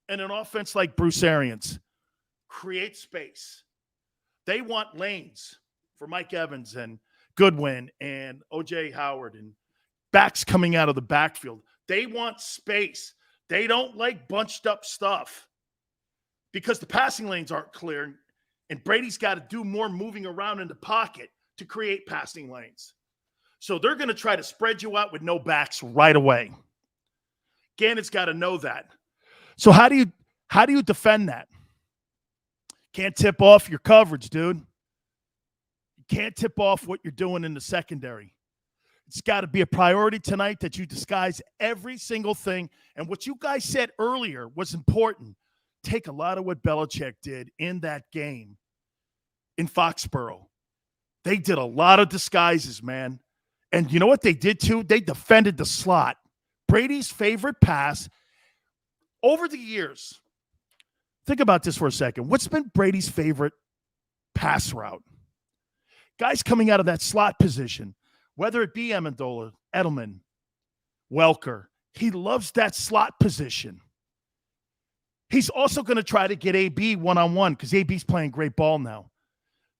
in an offense like Bruce Arians, create space. They want lanes for Mike Evans and Goodwin and O.J. Howard and backs coming out of the backfield. They want space. They don't like bunched up stuff because the passing lanes aren't clear, and Brady's got to do more moving around in the pocket to create passing lanes. So they're going to try to spread you out with no backs right away. Gannon's got to know that. So how do you defend that? Can't tip off your coverage, dude. You can't tip off what you're doing in the secondary. It's got to be a priority tonight that you disguise every single thing. And what you guys said earlier was important. Take a lot of what Belichick did in that game in Foxborough. They did a lot of disguises, man. And you know what they did too? They defended the slot. Brady's favorite pass over the years. Think about this for a second. What's been Brady's favorite pass route? Guys coming out of that slot position, whether it be Amendola, Edelman, Welker, he loves that slot position. He's also going to try to get AB one-on-one because AB's playing great ball now.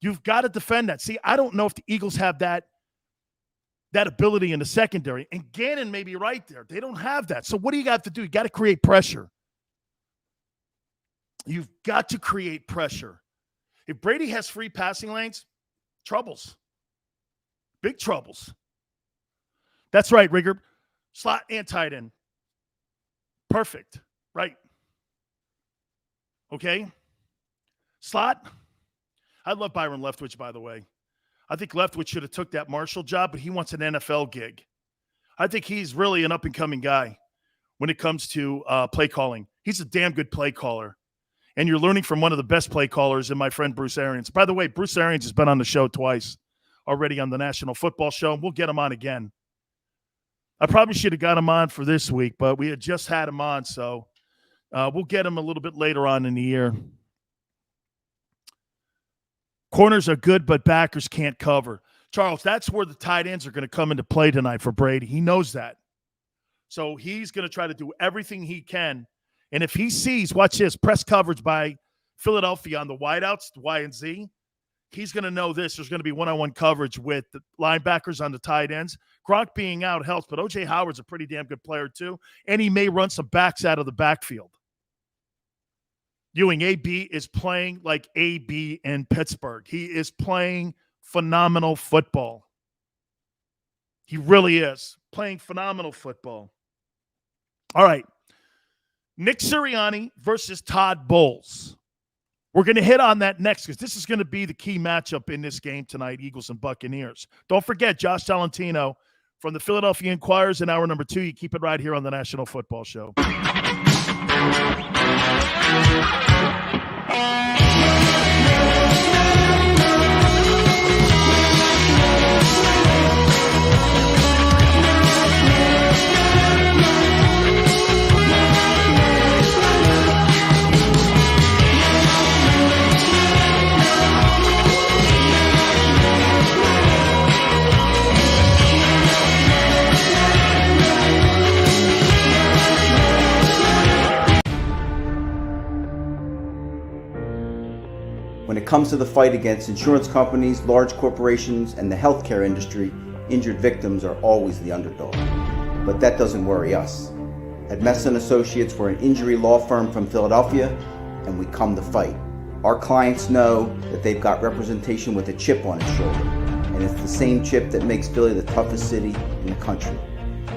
You've got to defend that. See, I don't know if the Eagles have that ability in the secondary. And Gannon may be right there. They don't have that. So what do you got to do? You got to create pressure. You've got to create pressure. If Brady has free passing lanes, troubles. Big troubles. That's right, Rigger. Slot and tight end. Perfect. Right. Okay. Slot. I love Byron Leftwich, by the way. I think Leftwich should have took that Marshall job, but he wants an NFL gig. I think he's really an up-and-coming guy when it comes to play calling. He's a damn good play caller. And you're learning from one of the best play callers in my friend Bruce Arians. By the way, Bruce Arians has been on the show twice already on the National Football Show. We'll get him on again. I probably should have got him on for this week, but we had just had him on, so we'll get him a little bit later on in the year. Corners are good, but backers can't cover. Charles, that's where the tight ends are going to come into play tonight for Brady. He knows that. So he's going to try to do everything he can. And if he sees, watch this, press coverage by Philadelphia on the wideouts, the Y and Z, he's going to know this. There's going to be one-on-one coverage with the linebackers on the tight ends. Gronk being out helps, but O.J. Howard's a pretty damn good player too, and he may run some backs out of the backfield. Ewing, AB is playing like AB in Pittsburgh. He is playing phenomenal football. He really is playing phenomenal football. All right. Nick Sirianni versus Todd Bowles. We're going to hit on that next because this is going to be the key matchup in this game tonight, Eagles and Buccaneers. Don't forget, Josh Tolentino from the Philadelphia Inquirers in hour number 2. You keep it right here on the National Football Show. When it comes to the fight against insurance companies, large corporations, and the healthcare industry, injured victims are always the underdog. But that doesn't worry us. At Messon Associates, we're an injury law firm from Philadelphia, and we come to fight. Our clients know that they've got representation with a chip on its shoulder, and it's the same chip that makes Philly the toughest city in the country.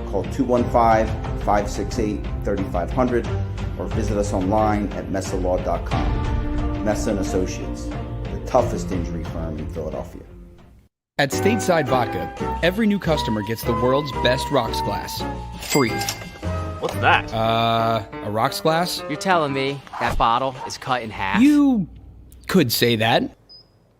Call 215-568-3500 or visit us online at messalaw.com. Messon Associates, the toughest injury firm in Philadelphia. At Stateside Vodka, every new customer gets the world's best rocks glass, free. What's that? A rocks glass? You're telling me that bottle is cut in half? You could say that.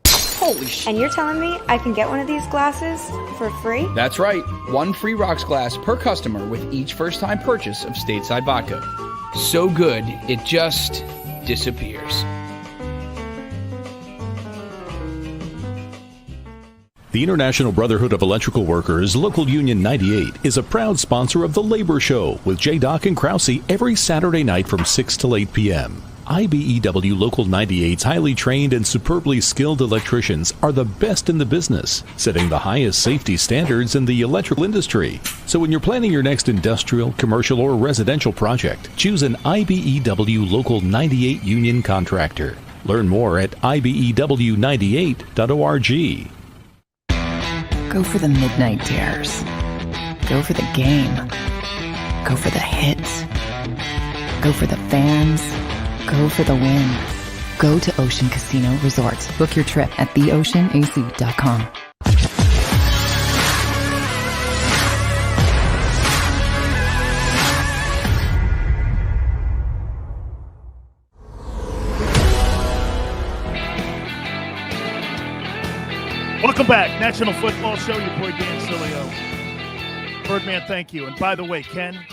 Holy shit. And you're telling me I can get one of these glasses for free? That's right. One free rocks glass per customer with each first-time purchase of Stateside Vodka. So good, it just disappears. The International Brotherhood of Electrical Workers, Local Union 98, is a proud sponsor of The Labor Show with JAKIB and Krause every Saturday night from 6 till 8 p.m. IBEW Local 98's highly trained and superbly skilled electricians are the best in the business, setting the highest safety standards in the electrical industry. So when you're planning your next industrial, commercial, or residential project, choose an IBEW Local 98 union contractor. Learn more at IBEW98.org. Go for the midnight dares. Go for the game. Go for the hits. Go for the fans. Go for the win. Go to Ocean Casino Resort. Book your trip at theoceanac.com. Welcome back. National Football Show, your boy Dan Sileo. Birdman, thank you. And by the way, Ken,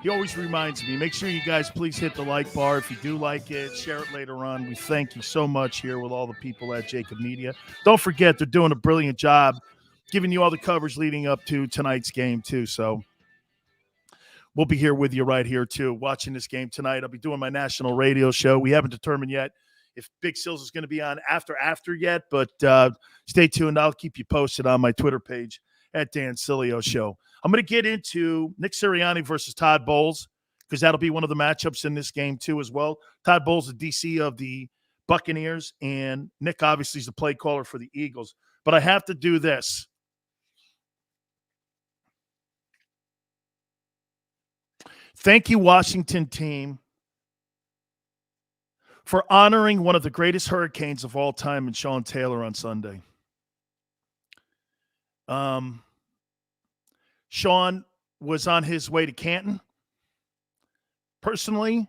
he always reminds me, make sure you guys please hit the like bar. If you do like it, share it later on. We thank you so much here with all the people at JAKIB Media. Don't forget, they're doing a brilliant job giving you all the coverage leading up to tonight's game, too. So we'll be here with you right here, too, watching this game tonight. I'll be doing my national radio show. We haven't determined yet if Big Sills is going to be on after yet, but stay tuned. I'll keep you posted on my Twitter page at Dan Sileo Show. I'm going to get into Nick Sirianni versus Todd Bowles because that'll be one of the matchups in this game too as well. Todd Bowles, the DC of the Buccaneers, and Nick obviously is the play caller for the Eagles. But I have to do this. Thank you, Washington team, for honoring one of the greatest Hurricanes of all time in Sean Taylor on Sunday. Sean was on his way to Canton. Personally,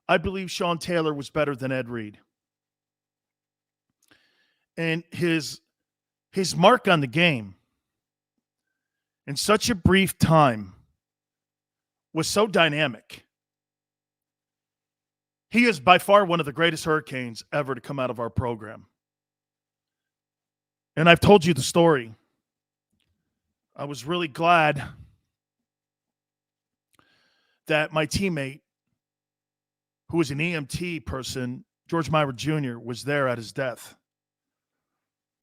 I believe Sean Taylor was better than Ed Reed. And his mark on the game in such a brief time was so dynamic. He is by far one of the greatest Hurricanes ever to come out of our program. And I've told you the story. I was really glad that my teammate, who was an EMT person, George Myra Jr., was there at his death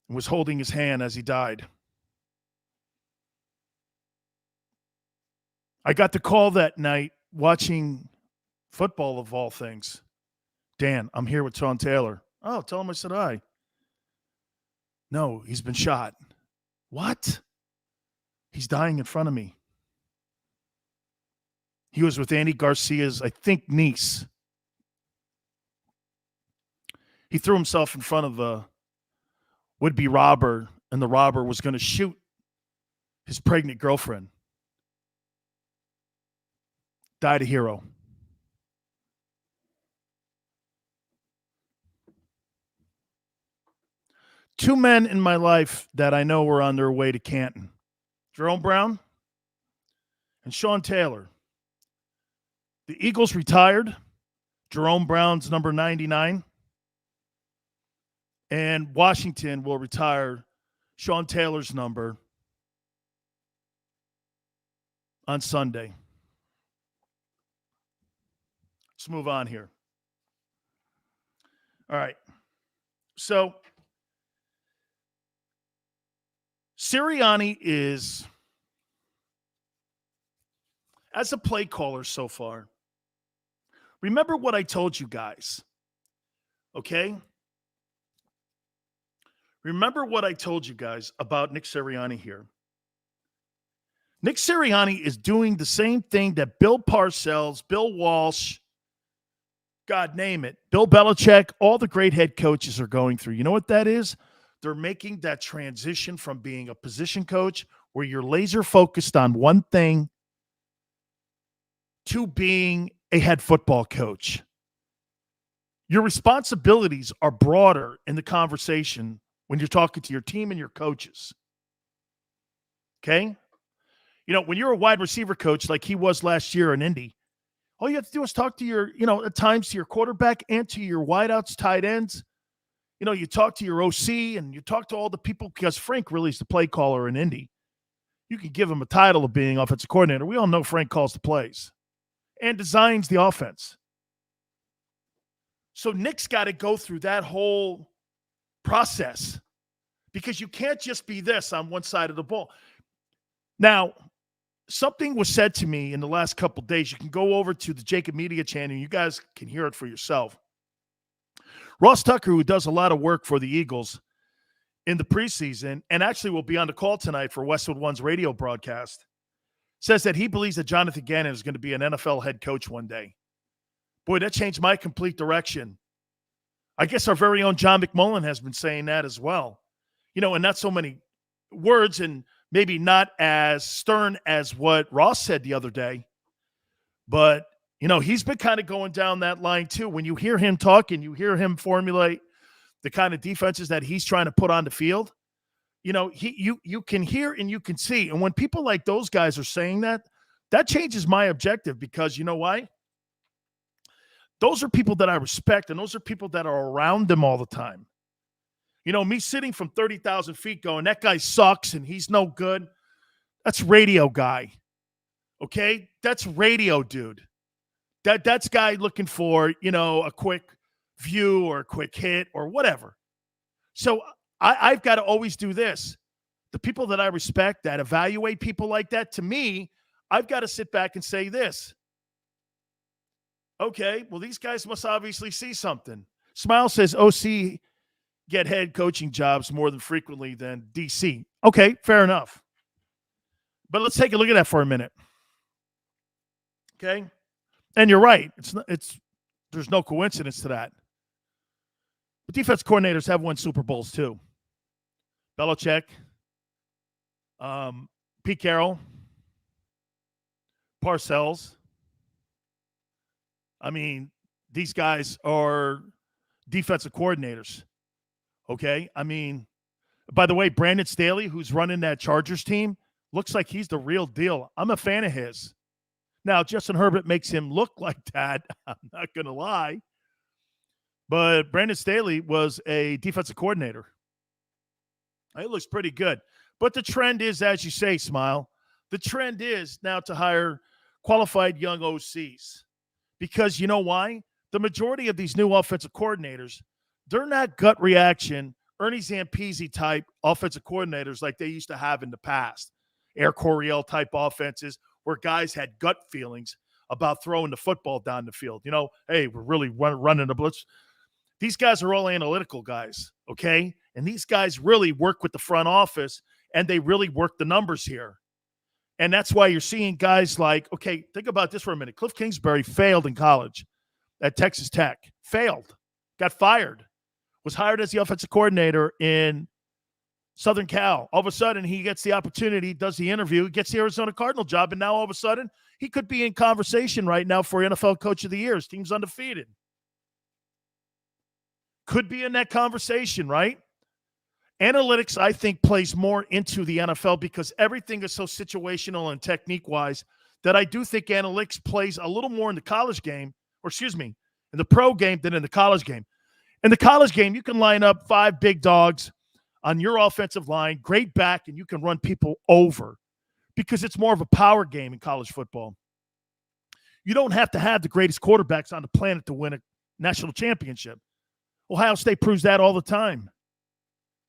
and was holding his hand as he died. I got the call that night watching football, of all things. Dan, I'm here with Sean Taylor. Oh, tell him I said hi. No, he's been shot. What? He's dying in front of me. He was with Andy Garcia's, I think, niece. He threw himself in front of a would-be robber, and the robber was going to shoot his pregnant girlfriend. Died a hero. Two men in my life that I know were on their way to Canton. Jerome Brown and Sean Taylor. The Eagles retired. Jerome Brown's number 99. And Washington will retire Sean Taylor's number on Sunday. Let's move on here. All right. So Sirianni is, as a play caller so far, remember what I told you guys, okay? Remember what I told you guys about Nick Sirianni here. Nick Sirianni is doing the same thing that Bill Parcells, Bill Walsh, God name it, Bill Belichick, all the great head coaches are going through. You know what that is? They're making that transition from being a position coach where you're laser focused on one thing to being a head football coach. Your responsibilities are broader in the conversation when you're talking to your team and your coaches. Okay? You know, when you're a wide receiver coach like he was last year in Indy, all you have to do is talk to your, at times to your quarterback and to your wideouts, tight ends. You talk to your OC and you talk to all the people because Frank really is the play caller in Indy. You can give him a title of being offensive coordinator. We all know Frank calls the plays and designs the offense. So Nick's got to go through that whole process because you can't just be this on one side of the ball. Now, something was said to me in the last couple of days. You can go over to the JAKIB Media channel. You guys can hear it for yourself. Ross Tucker, who does a lot of work for the Eagles in the preseason and actually will be on the call tonight for Westwood One's radio broadcast, says that he believes that Jonathan Gannon is going to be an NFL head coach one day. Boy, that changed my complete direction. I guess our very own John McMullen has been saying that as well. And not so many words and maybe not as stern as what Ross said the other day. But, he's been kind of going down that line too. When you hear him talk and you hear him formulate the kind of defenses that he's trying to put on the field, you can hear and you can see. And when people like those guys are saying that, that changes my objective because you know why? Those are people that I respect, and those are people that are around them all the time. Me sitting from 30,000 feet going, that guy sucks and he's no good. That's radio guy. Okay? That's radio dude. That's guy looking for, a quick view or a quick hit or whatever. So I've got to always do this. The people that I respect that evaluate people like that, to me, I've got to sit back and say this. Okay, well, these guys must obviously see something. Smile says OC get head coaching jobs more than frequently than DC. Okay, fair enough. But let's take a look at that for a minute. Okay? And you're right. There's no coincidence to that. But defense coordinators have won Super Bowls too. Belichick, Pete Carroll, Parcells. I mean, these guys are defensive coordinators. Okay? I mean, by the way, Brandon Staley, who's running that Chargers team, looks like he's the real deal. I'm a fan of his. Now, Justin Herbert makes him look like that. I'm not going to lie. But Brandon Staley was a defensive coordinator. It looks pretty good. But the trend is, as you say, Smile, the trend is now to hire qualified young OCs. Because you know why? The majority of these new offensive coordinators, they're not gut reaction, Ernie Zampese type offensive coordinators like they used to have in the past. Air Coryell type offenses where guys had gut feelings about throwing the football down the field. You know, hey, we're really running the blitz. These guys are all analytical guys, okay? And these guys really work with the front office, and they really work the numbers here. And that's why you're seeing guys like, okay, think about this for a minute. Cliff Kingsbury failed in college at Texas Tech. Failed. Got fired. Was hired as the offensive coordinator in Southern Cal. All of a sudden, he gets the opportunity, does the interview, gets the Arizona Cardinal job, and now all of a sudden, he could be in conversation right now for NFL Coach of the Year. His team's undefeated. Could be in that conversation, right? Analytics, I think, plays more into the NFL because everything is so situational and technique-wise that I do think analytics plays a little more in the college game, in the pro game than in the college game. In the college game, you can line up 5 big dogs on your offensive line, great back, and you can run people over because it's more of a power game in college football. You don't have to have the greatest quarterbacks on the planet to win a national championship. Ohio State proves that all the time.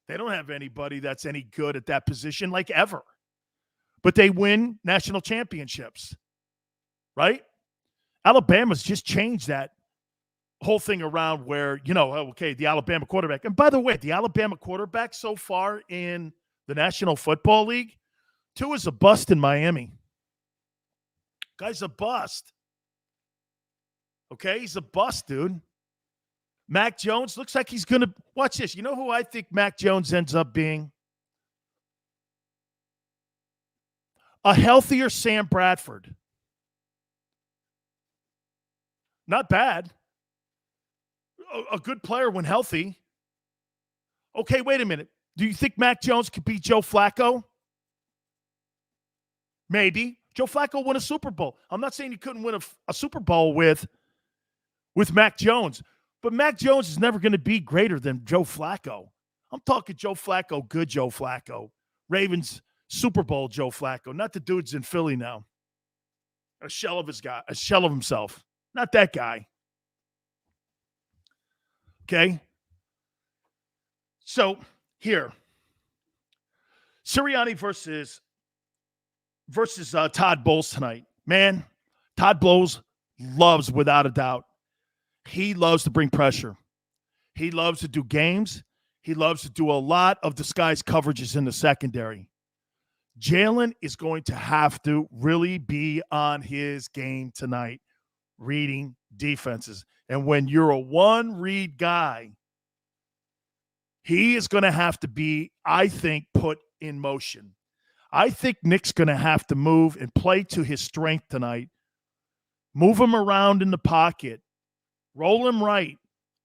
They don't have anybody that's any good at that position like ever. But they win national championships, right? Alabama's just changed that whole thing around where, the Alabama quarterback. And by the way, the Alabama quarterback so far in the National Football League, Tua is a bust in Miami. Guy's a bust. Okay, he's a bust, dude. Mac Jones looks like he's going to – watch this. You know who I think Mac Jones ends up being? A healthier Sam Bradford. Not bad. A good player when healthy. Okay, wait a minute. Do you think Mac Jones could beat Joe Flacco? Maybe. Joe Flacco won a Super Bowl. I'm not saying he couldn't win a Super Bowl with Mac Jones. But Mac Jones is never going to be greater than Joe Flacco. I'm talking Joe Flacco, good Joe Flacco. Ravens Super Bowl Joe Flacco, not the dude's in Philly now. A shell of himself. Not that guy. Okay? So, here. Sirianni versus Todd Bowles tonight. Man, Todd Bowles loves, without a doubt, he loves to bring pressure. He loves to do games. He loves to do a lot of disguised coverages in the secondary. Jalen is going to have to really be on his game tonight, reading defenses. And when you're a one-read guy, he is going to have to be, I think, put in motion. I think Nick's going to have to move and play to his strength tonight. Move him around in the pocket. Roll him right.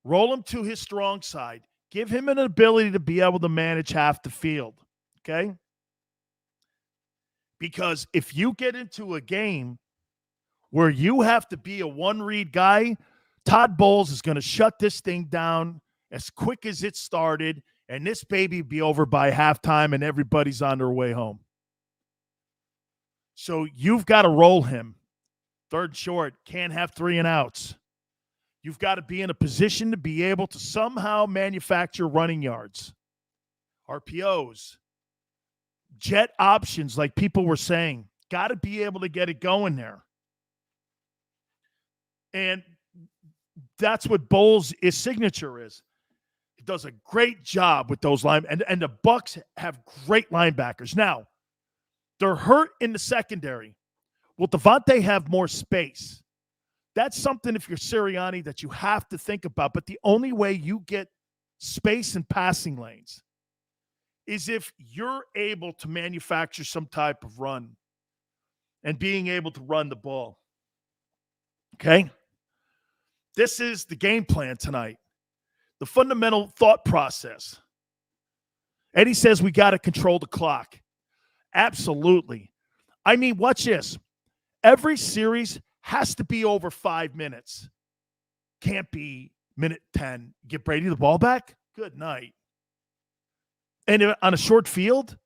Roll him to his strong side. Give him an ability to be able to manage half the field, okay? Because if you get into a game where you have to be a one-read guy, Todd Bowles is going to shut this thing down as quick as it started, and this baby be over by halftime and everybody's on their way home. So you've got to roll him. Third short, can't have 3 and outs. You've got to be in a position to be able to somehow manufacture running yards, RPOs, jet options like people were saying. Got to be able to get it going there. And that's what Bowles' signature is. He does a great job with those linemen. And the Bucs have great linebackers. Now, they're hurt in the secondary. Will Devontae have more space? That's something, if you're Sirianni, that you have to think about. But the only way you get space in passing lanes is if you're able to manufacture some type of run and being able to run the ball. Okay? This is the game plan tonight. The fundamental thought process. Eddie says we got to control the clock. Absolutely. I mean, watch this. Every series has to be over 5 minutes. Can't be minute 10. Get Brady the ball back? Good night. And on a short field?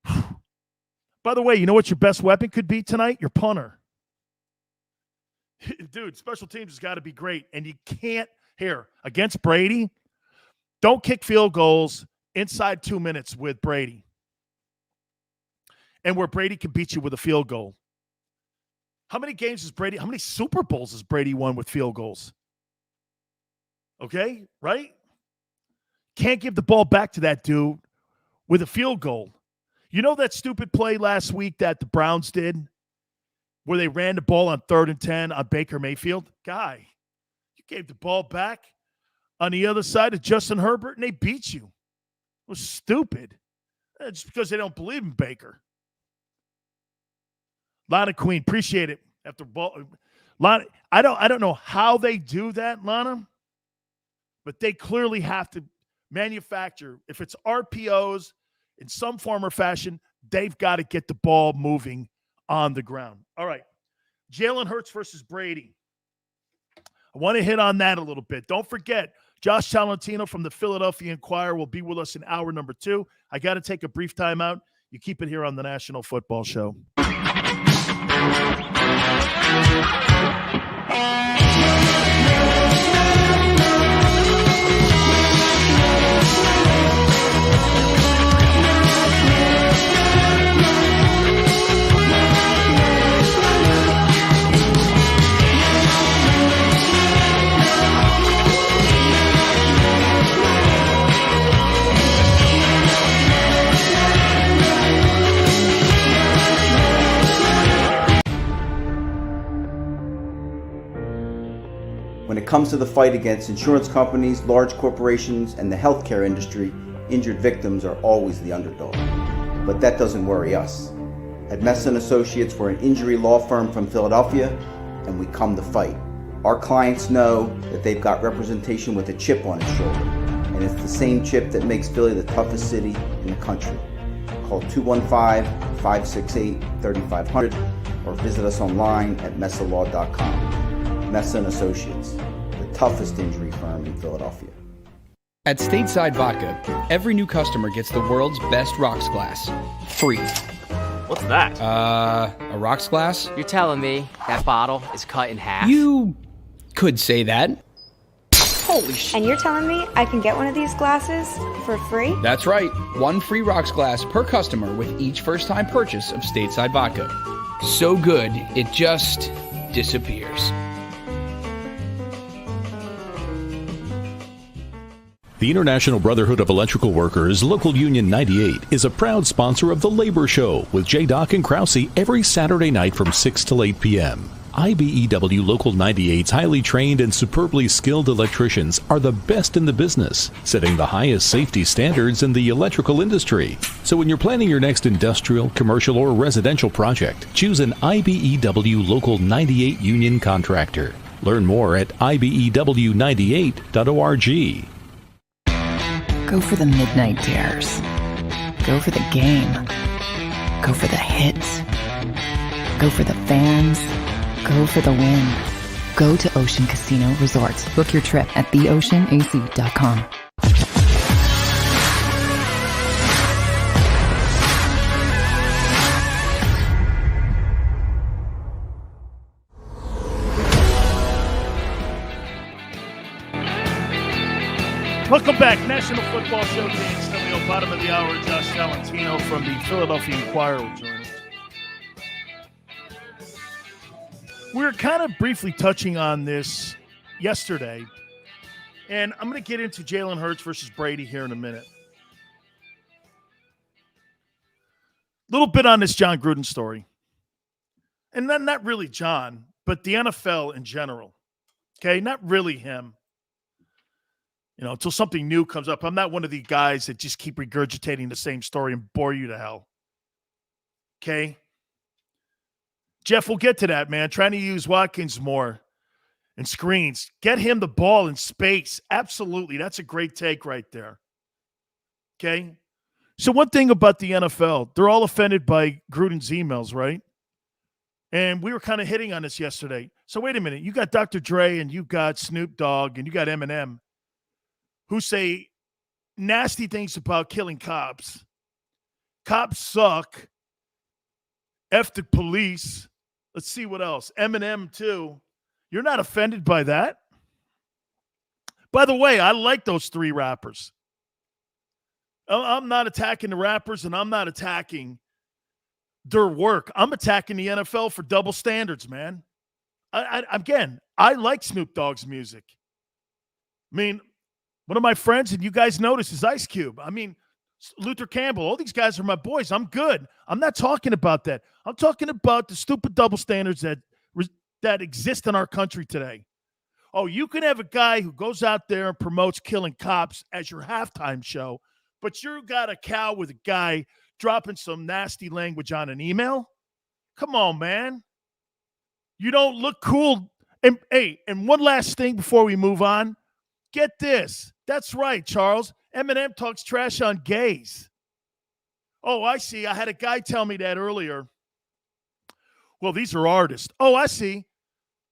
By the way, you know what your best weapon could be tonight? Your punter. Dude, special teams has got to be great. And you can't, here, against Brady, don't kick field goals inside 2 minutes with Brady. And where Brady can beat you with a field goal. How many Super Bowls has Brady won with field goals? Okay, right? Can't give the ball back to that dude with a field goal. You know that stupid play last week that the Browns did where they ran the ball on 3rd and 10 on Baker Mayfield? Guy, you gave the ball back on the other side of Justin Herbert, and they beat you. It was stupid. Just because they don't believe in Baker. Lana Queen, appreciate it. After ball, Lana, I don't know how they do that, Lana, but they clearly have to manufacture. If it's RPOs in some form or fashion, they've got to get the ball moving on the ground. All right, Jalen Hurts versus Brady. I want to hit on that a little bit. Don't forget, Josh Tolentino from the Philadelphia Inquirer will be with us in hour number 2. I got to take a brief timeout. You keep it here on the National Football Show. When it comes to the fight against insurance companies, large corporations, and the healthcare industry, injured victims are always the underdog. But that doesn't worry us. At Messon Associates, we're an injury law firm from Philadelphia, and we come to fight. Our clients know that they've got representation with a chip on its shoulder, and it's the same chip that makes Philly the toughest city in the country. Call 215-568-3500 or visit us online at messalaw.com. Messon Associates, the toughest injury firm in Philadelphia. At Stateside Vodka, every new customer gets the world's best rocks glass. Free. What's that? A rocks glass? You're telling me that bottle is cut in half? You could say that. Holy shit. And you're telling me I can get one of these glasses for free? That's right. 1 free rocks glass per customer with each first-time purchase of Stateside Vodka. So good, it just disappears. The International Brotherhood of Electrical Workers, Local Union 98, is a proud sponsor of The Labor Show with JAKIB and Krause every Saturday night from 6 till 8 p.m. IBEW Local 98's highly trained and superbly skilled electricians are the best in the business, setting the highest safety standards in the electrical industry. So when you're planning your next industrial, commercial, or residential project, choose an IBEW Local 98 union contractor. Learn more at IBEW98.org. Go for the midnight dares. Go for the game. Go for the hits. Go for the fans. Go for the win. Go to Ocean Casino Resort. Book your trip at theoceanac.com. Welcome back. National Football Show. Dan Sileo, bottom of the hour. Josh Tolentino from the Philadelphia Inquirer will join us. We were kind of briefly touching on this yesterday, and I'm going to get into Jalen Hurts versus Brady here in a minute. Little bit on this John Gruden story. And then not really John, but the NFL in general. Okay, not really him. You know, until something new comes up. I'm not one of the guys that just keep regurgitating the same story and bore you to hell. Okay? Jeff, we'll get to that, man. Trying to use Watkins more and screens. Get him the ball in space. Absolutely. That's a great take right there. Okay? So one thing about the NFL, they're all offended by Gruden's emails, right? And we were kind of hitting on this yesterday. So wait a minute. You got Dr. Dre and you got Snoop Dogg and you got Eminem who say nasty things about killing cops. Cops suck. F the police. Let's see what else. Eminem too. You're not offended by that? By the way, I like those three rappers. I'm not attacking the rappers and I'm not attacking their work. I'm attacking the NFL for double standards, man. Again, I like Snoop Dogg's music. I mean, one of my friends, and you guys notice, is Ice Cube. I mean, Luther Campbell, all these guys are my boys. I'm good. I'm not talking about that. I'm talking about the stupid double standards that exist in our country today. Oh, you can have a guy who goes out there and promotes killing cops as your halftime show, but you got a cow with a guy dropping some nasty language on an email? Come on, man. You don't look cool. And hey, and one last thing before we move on. Get this. That's right, Charles. Eminem talks trash on gays. Oh, I see. I had a guy tell me that earlier. Well, these are artists. Oh, I see.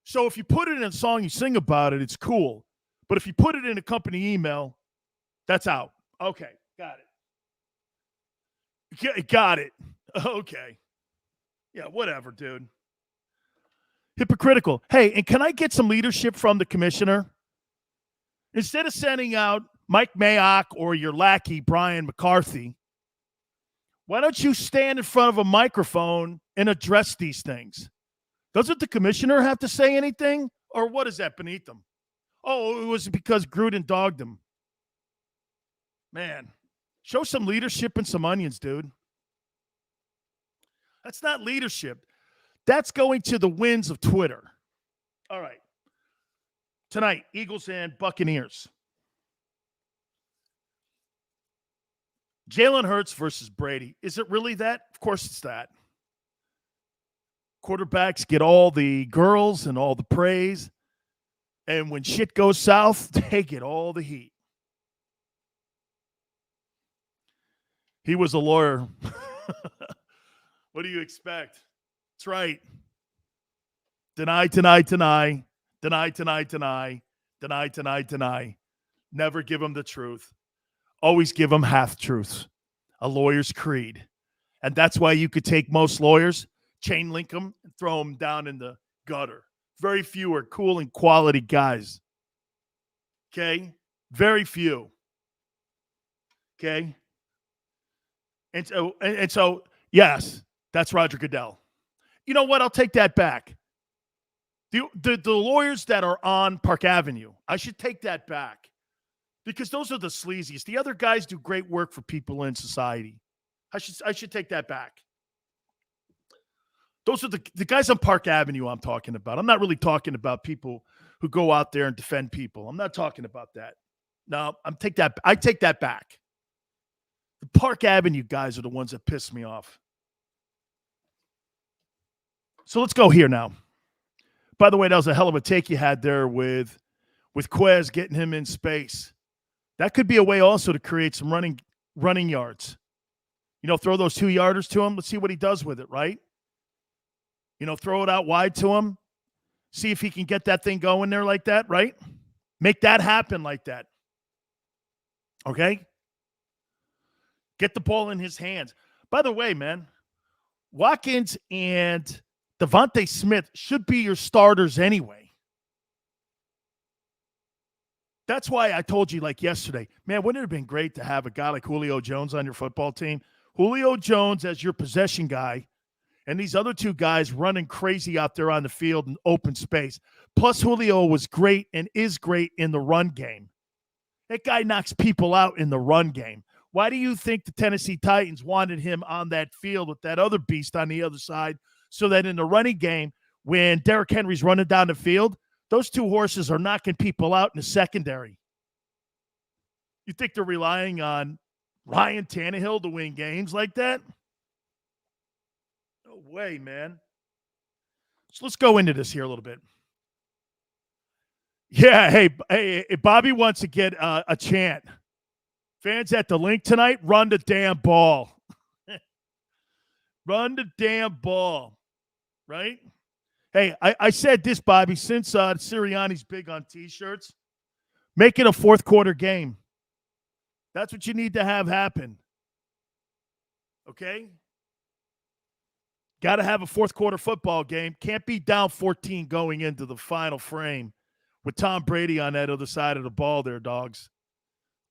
So if you put it in a song, you sing about it, it's cool. But if you put it in a company email, that's out. Okay, got it. Got it. Okay. Yeah, whatever, dude. Hypocritical. Hey, and can I get some leadership from the commissioner? Instead of sending out Mike Mayock or your lackey, Brian McCarthy, why don't you stand in front of a microphone and address these things? Doesn't the commissioner have to say anything? Or what is that beneath them? Oh, it was because Gruden dogged him. Man, show some leadership and some onions, dude. That's not leadership. That's going to the winds of Twitter. All right. Tonight, Eagles and Buccaneers. Jalen Hurts versus Brady. Is it really that? Of course it's that. Quarterbacks get all the girls and all the praise. And when shit goes south, they get all the heat. He was a lawyer. What do you expect? That's right. Deny, deny, deny. Deny, deny, deny. Deny, deny, deny. Never give them the truth. Always give them half-truths. A lawyer's creed. And that's why you could take most lawyers, chain link them, and throw them down in the gutter. Very few are cool and quality guys. Okay? Very few. Okay? And so, yes, that's Roger Goodell. You know what? I'll take that back. The lawyers that are on Park Avenue, I should take that back because those are the sleaziest. The other guys do great work for people in society. I should take that back. Those are the guys on Park Avenue I'm talking about. I'm not really talking about people who go out there and defend people. I'm not talking about that. No, I take that back. The Park Avenue guys are the ones that piss me off. So let's go here now. By the way, that was a hell of a take you had there with Quez getting him in space. That could be a way also to create some running yards. You know, throw those 2-yarders to him. Let's see what he does with it, right? You know, throw it out wide to him. See if he can get that thing going there like that, right? Make that happen like that. Okay? Get the ball in his hands. By the way, man, Watkins and Devontae Smith should be your starters anyway. That's why I told you like yesterday, man, wouldn't it have been great to have a guy like Julio Jones on your football team? Julio Jones as your possession guy, and these other two guys running crazy out there on the field in open space. Plus, Julio was great and is great in the run game. That guy knocks people out in the run game. Why do you think the Tennessee Titans wanted him on that field with that other beast on the other side so that in the running game, when Derrick Henry's running down the field, those two horses are knocking people out in the secondary? You think they're relying on Ryan Tannehill to win games like that? No way, man. So let's go into this here a little bit. Yeah, hey, Bobby wants to get a chant. Fans at the link tonight, run the damn ball. Run the damn ball, right? Hey, I said this, Bobby, since Sirianni's big on T-shirts, make it a fourth quarter game. That's what you need to have happen. Okay? Got to have a fourth quarter football game. Can't be down 14 going into the final frame with Tom Brady on that other side of the ball there, dogs.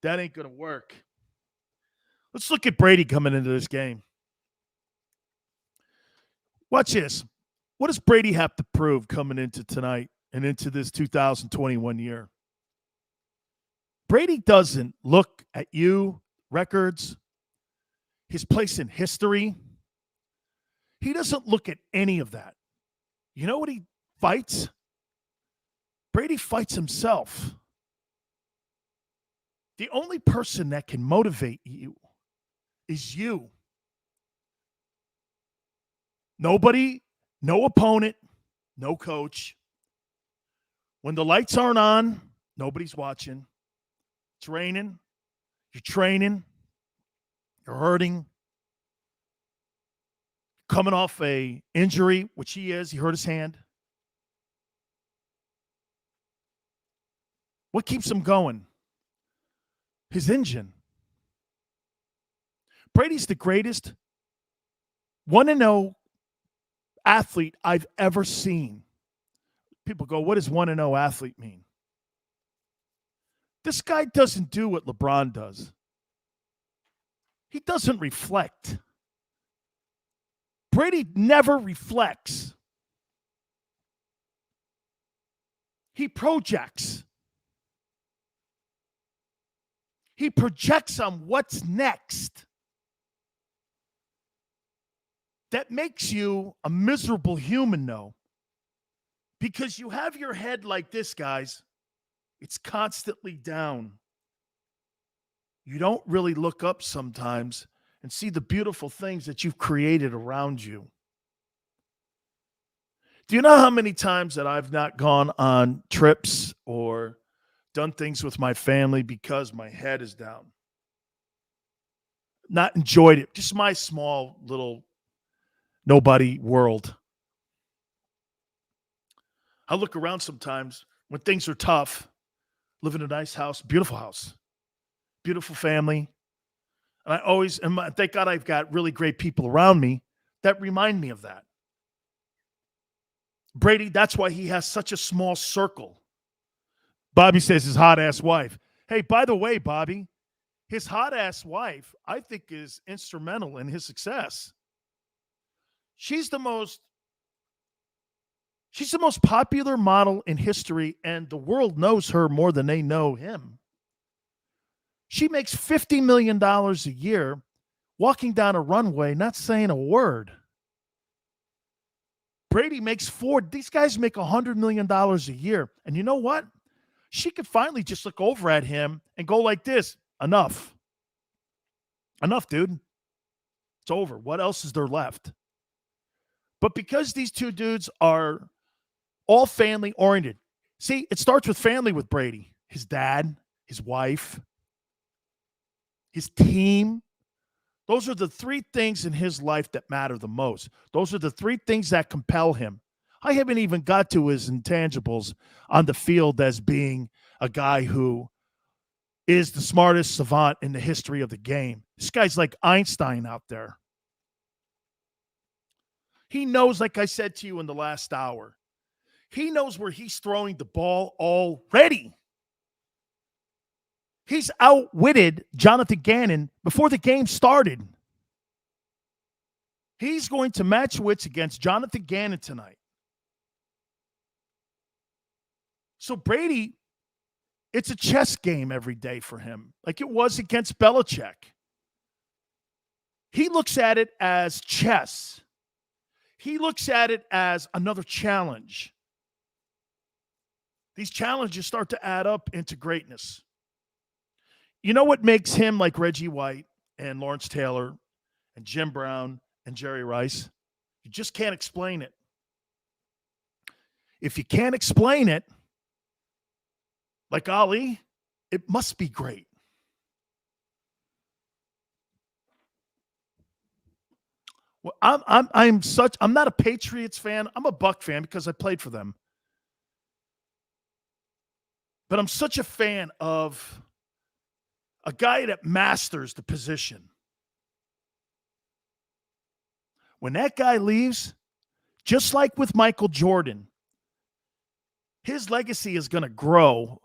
That ain't going to work. Let's look at Brady coming into this game. Watch this. What does Brady have to prove coming into tonight and into this 2021 year? Brady doesn't look at records, his place in history. He doesn't look at any of that. You know what he fights? Brady fights himself. The only person that can motivate you is you. Nobody, no opponent, no coach. When the lights aren't on, nobody's watching. It's raining. You're training. You're hurting. Coming off a injury, which he is. He hurt his hand. What keeps him going? His engine. Brady's the greatest 1-0 athlete I've ever seen. People go, what does 1-0 athlete mean? This guy doesn't do what LeBron does. He doesn't reflect. Brady never reflects. He projects. He projects on what's next. That makes you a miserable human, though, because you have your head like this, guys. It's constantly down. You don't really look up sometimes and see the beautiful things that you've created around you. Do you know how many times that I've not gone on trips or done things with my family because my head is down? Not enjoyed it. Just my small little nobody world. I look around sometimes when things are tough, live in a nice house, beautiful family. And thank God I've got really great people around me that remind me of that. Brady, that's why he has such a small circle. Bobby says his hot-ass wife. Hey, by the way, Bobby, his hot-ass wife, I think, is instrumental in his success. She's the most popular model in history, and the world knows her more than they know him. She makes $50 million a year walking down a runway, not saying a word. Brady makes these guys make $100 million a year. And you know what? She could finally just look over at him and go like this. Enough. Enough, dude. It's over. What else is there left? But because these two dudes are all family oriented. See, it starts with family with Brady. His dad, his wife, his team. Those are the three things in his life that matter the most. Those are the three things that compel him. I haven't even got to his intangibles on the field as being a guy who is the smartest savant in the history of the game. This guy's like Einstein out there. He knows, like I said to you in the last hour, he knows where he's throwing the ball already. He's outwitted Jonathan Gannon before the game started. He's going to match wits against Jonathan Gannon tonight. So Brady, it's a chess game every day for him, like it was against Belichick. He looks at it as chess. He looks at it as another challenge. These challenges start to add up into greatness. You know what makes him like Reggie White and Lawrence Taylor and Jim Brown and Jerry Rice? You just can't explain it. If you can't explain it, like Ali, it must be great. Well, I'm not a Patriots fan. I'm a Buck fan because I played for them. But I'm such a fan of a guy that masters the position. When that guy leaves, just like with Michael Jordan, his legacy is going to grow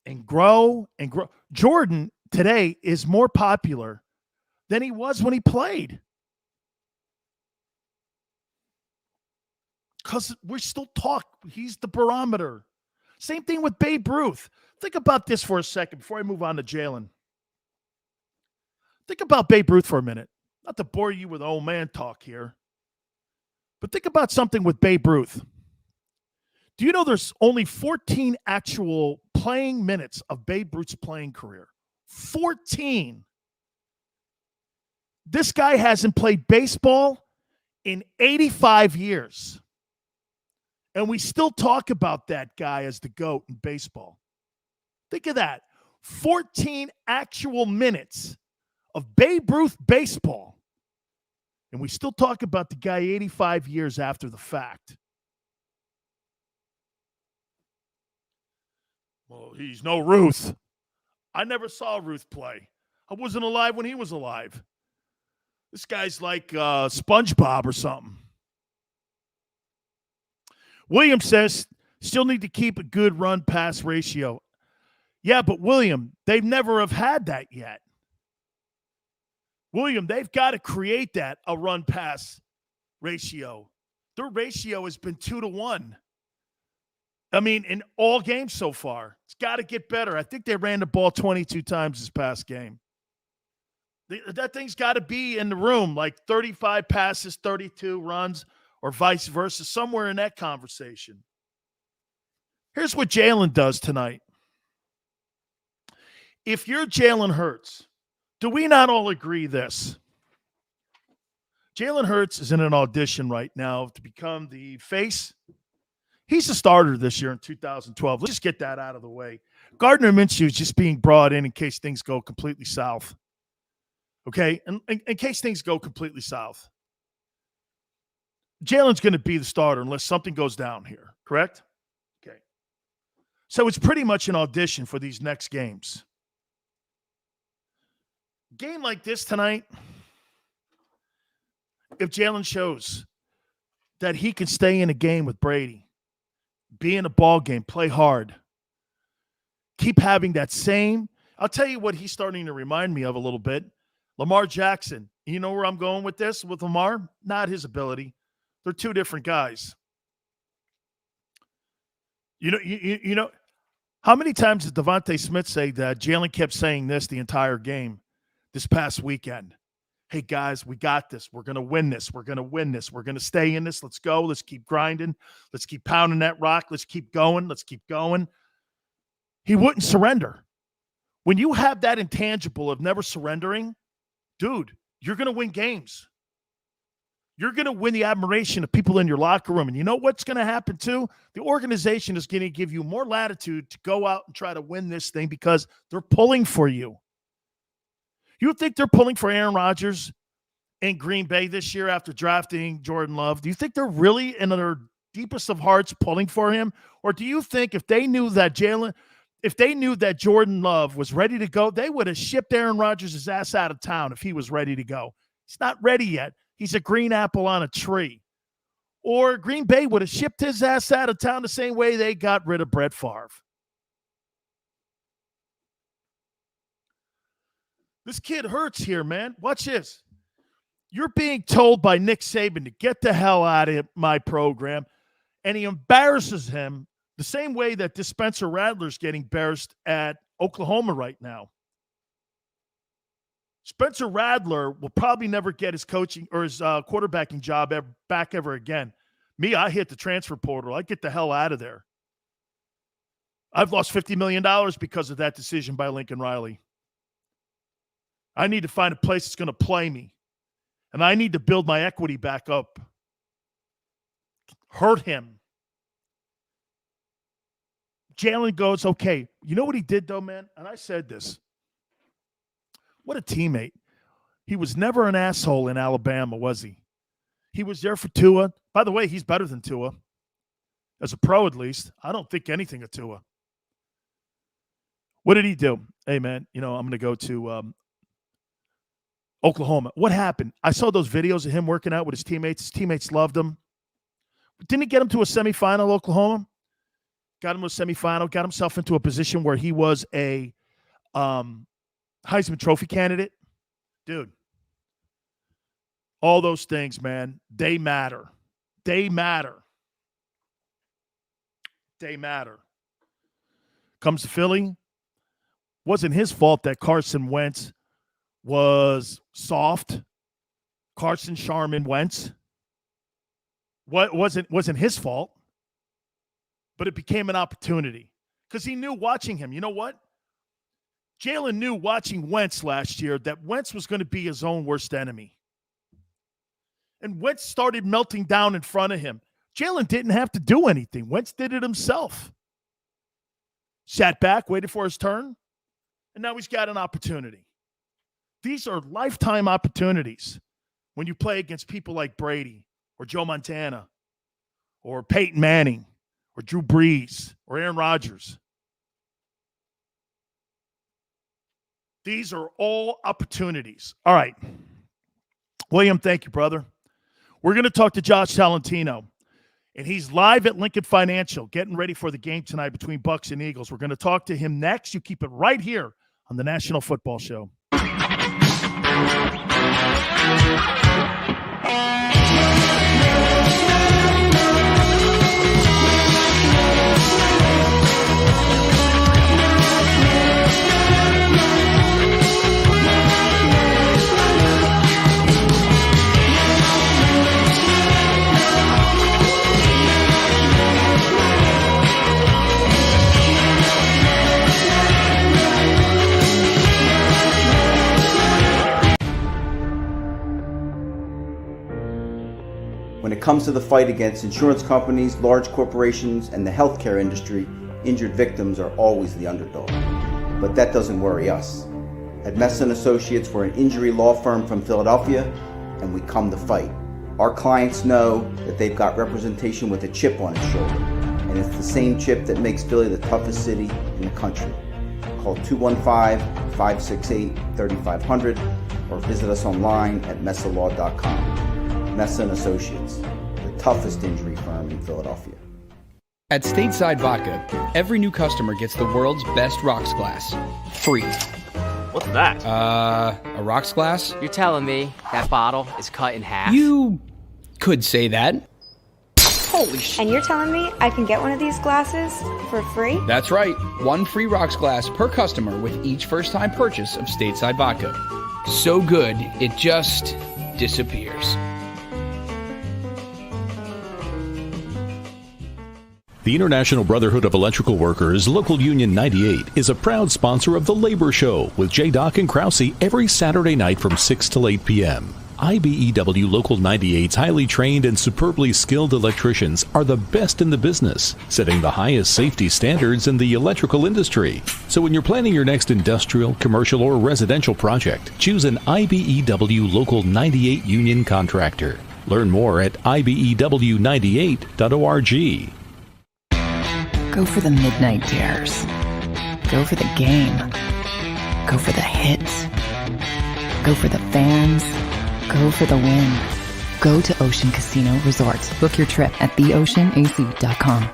and grow and grow. Jordan today is more popular than he was when he played. Because we still talk. He's the barometer. Same thing with Babe Ruth. Think about this for a second before I move on to Jalen. Think about Babe Ruth for a minute. Not to bore you with old man talk here. But think about something with Babe Ruth. Do you know there's only 14 actual playing minutes of Babe Ruth's playing career? 14. This guy hasn't played baseball in 85 years. And we still talk about that guy as the GOAT in baseball. Think of that. 14 actual minutes of Babe Ruth baseball. And we still talk about the guy 85 years after the fact. Well, he's no Ruth. I never saw Ruth play. I wasn't alive when he was alive. This guy's like SpongeBob or something. William says, still need to keep a good run-pass ratio. Yeah, but William, they've never have had that yet. William, they've got to create that, a run-pass ratio. Their ratio has been 2-1. I mean, in all games so far. It's got to get better. I think they ran the ball 22 times this past game. That thing's got to be in the room, like 35 passes, 32 runs, or vice versa, somewhere in that conversation. Here's what Jalen does tonight. If you're Jalen Hurts, do we not all agree this? Jalen Hurts is in an audition right now to become the face. He's a starter this year in 2012. Let's just get that out of the way. Gardner Minshew is just being brought in case things go completely south. Okay? In case things go completely south. Jalen's going to be the starter unless something goes down here, correct? Okay. So it's pretty much an audition for these next games. Game like this tonight, if Jalen shows that he can stay in a game with Brady, be in a ball game, play hard, keep having that same, I'll tell you what he's starting to remind me of a little bit. Lamar Jackson. You know where I'm going with this with Lamar? Not his ability. They're two different guys. You know, how many times did Devontae Smith say that Jalen kept saying this the entire game this past weekend? Hey, guys, we got this. We're going to win this. We're going to win this. We're going to stay in this. Let's go. Let's keep grinding. Let's keep pounding that rock. Let's keep going. Let's keep going. He wouldn't surrender. When you have that intangible of never surrendering, dude, you're going to win games. You're going to win the admiration of people in your locker room. And you know what's going to happen too? The organization is going to give you more latitude to go out and try to win this thing because they're pulling for you. You think they're pulling for Aaron Rodgers in Green Bay this year after drafting Jordan Love? Do you think they're really in their deepest of hearts pulling for him? Or do you think if they knew that Jordan Love was ready to go, they would have shipped Aaron Rodgers' ass out of town if he was ready to go? He's not ready yet. He's a green apple on a tree. Or Green Bay would have shipped his ass out of town the same way they got rid of Brett Favre. This kid Hurts here, man. Watch this. You're being told by Nick Saban to get the hell out of my program, and he embarrasses him the same way that this Spencer Rattler's getting embarrassed at Oklahoma right now. Spencer Rattler will probably never get his coaching or his quarterbacking job back ever again. Me, I hit the transfer portal. I get the hell out of there. I've lost $50 million because of that decision by Lincoln Riley. I need to find a place that's going to play me. And I need to build my equity back up. Hurt him. Jalen goes, okay, you know what he did though, man? And I said this. What a teammate. He was never an asshole in Alabama, was he? He was there for Tua. By the way, he's better than Tua. As a pro, at least. I don't think anything of Tua. What did he do? Hey, man, I'm going to go to Oklahoma. What happened? I saw those videos of him working out with his teammates. His teammates loved him. Didn't he get him to a semifinal, Oklahoma? Got him to a semifinal, got himself into a position where he was a Heisman Trophy candidate. Dude, all those things, man, they matter. They matter. They matter. Comes to Philly. Wasn't his fault that Carson Wentz was soft. Carson Sharman Wentz. Wasn't his fault. But it became an opportunity because he knew watching him. You know what? Jalen knew watching Wentz last year that Wentz was going to be his own worst enemy. And Wentz started melting down in front of him. Jalen didn't have to do anything. Wentz did it himself. Sat back, waited for his turn, and now he's got an opportunity. These are lifetime opportunities when you play against people like Brady or Joe Montana or Peyton Manning or Drew Brees or Aaron Rodgers. These are all opportunities. All right. William, thank you, brother. We're going to talk to Josh Tolentino, and he's live at Lincoln Financial, getting ready for the game tonight between Bucks and Eagles. We're going to talk to him next. You keep it right here on the National Football Show. When it comes to the fight against insurance companies, large corporations, and the healthcare industry, injured victims are always the underdog. But that doesn't worry us. At Messon Associates, we're an injury law firm from Philadelphia, and we come to fight. Our clients know that they've got representation with a chip on its shoulder, and it's the same chip that makes Philly the toughest city in the country. Call 215-568-3500 or visit us online at messalaw.com. Messon Associates, the toughest injury firm in Philadelphia. At Stateside Vodka, every new customer gets the world's best rocks glass. Free. What's that? A rocks glass? You're telling me that bottle is cut in half? You could say that. Holy shit. And you're telling me I can get one of these glasses for free? That's right. One free rocks glass per customer with each first-time purchase of Stateside Vodka. So good, it just disappears. The International Brotherhood of Electrical Workers, Local Union 98, is a proud sponsor of The Labor Show with JAKIB and Krause every Saturday night from 6 to 8 p.m. IBEW Local 98's highly trained and superbly skilled electricians are the best in the business, setting the highest safety standards in the electrical industry. So when you're planning your next industrial, commercial, or residential project, choose an IBEW Local 98 union contractor. Learn more at IBEW98.org. Go for the midnight dares. Go for the game. Go for the hits. Go for the fans. Go for the win. Go to Ocean Casino Resort. Book your trip at theoceanac.com.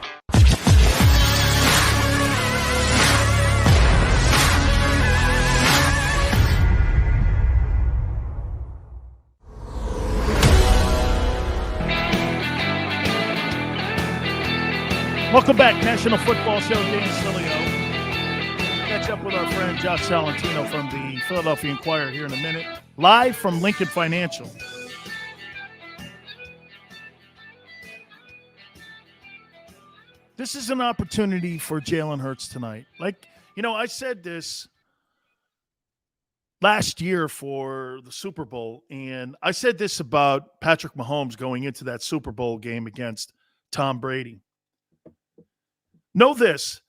Welcome back, National Football Show. Dan Sileo. Catch up with our friend Josh Tolentino from the Philadelphia Inquirer here in a minute. Live from Lincoln Financial. This is an opportunity for Jalen Hurts tonight. I said this last year for the Super Bowl, and I said this about Patrick Mahomes going into that Super Bowl game against Tom Brady. Know this.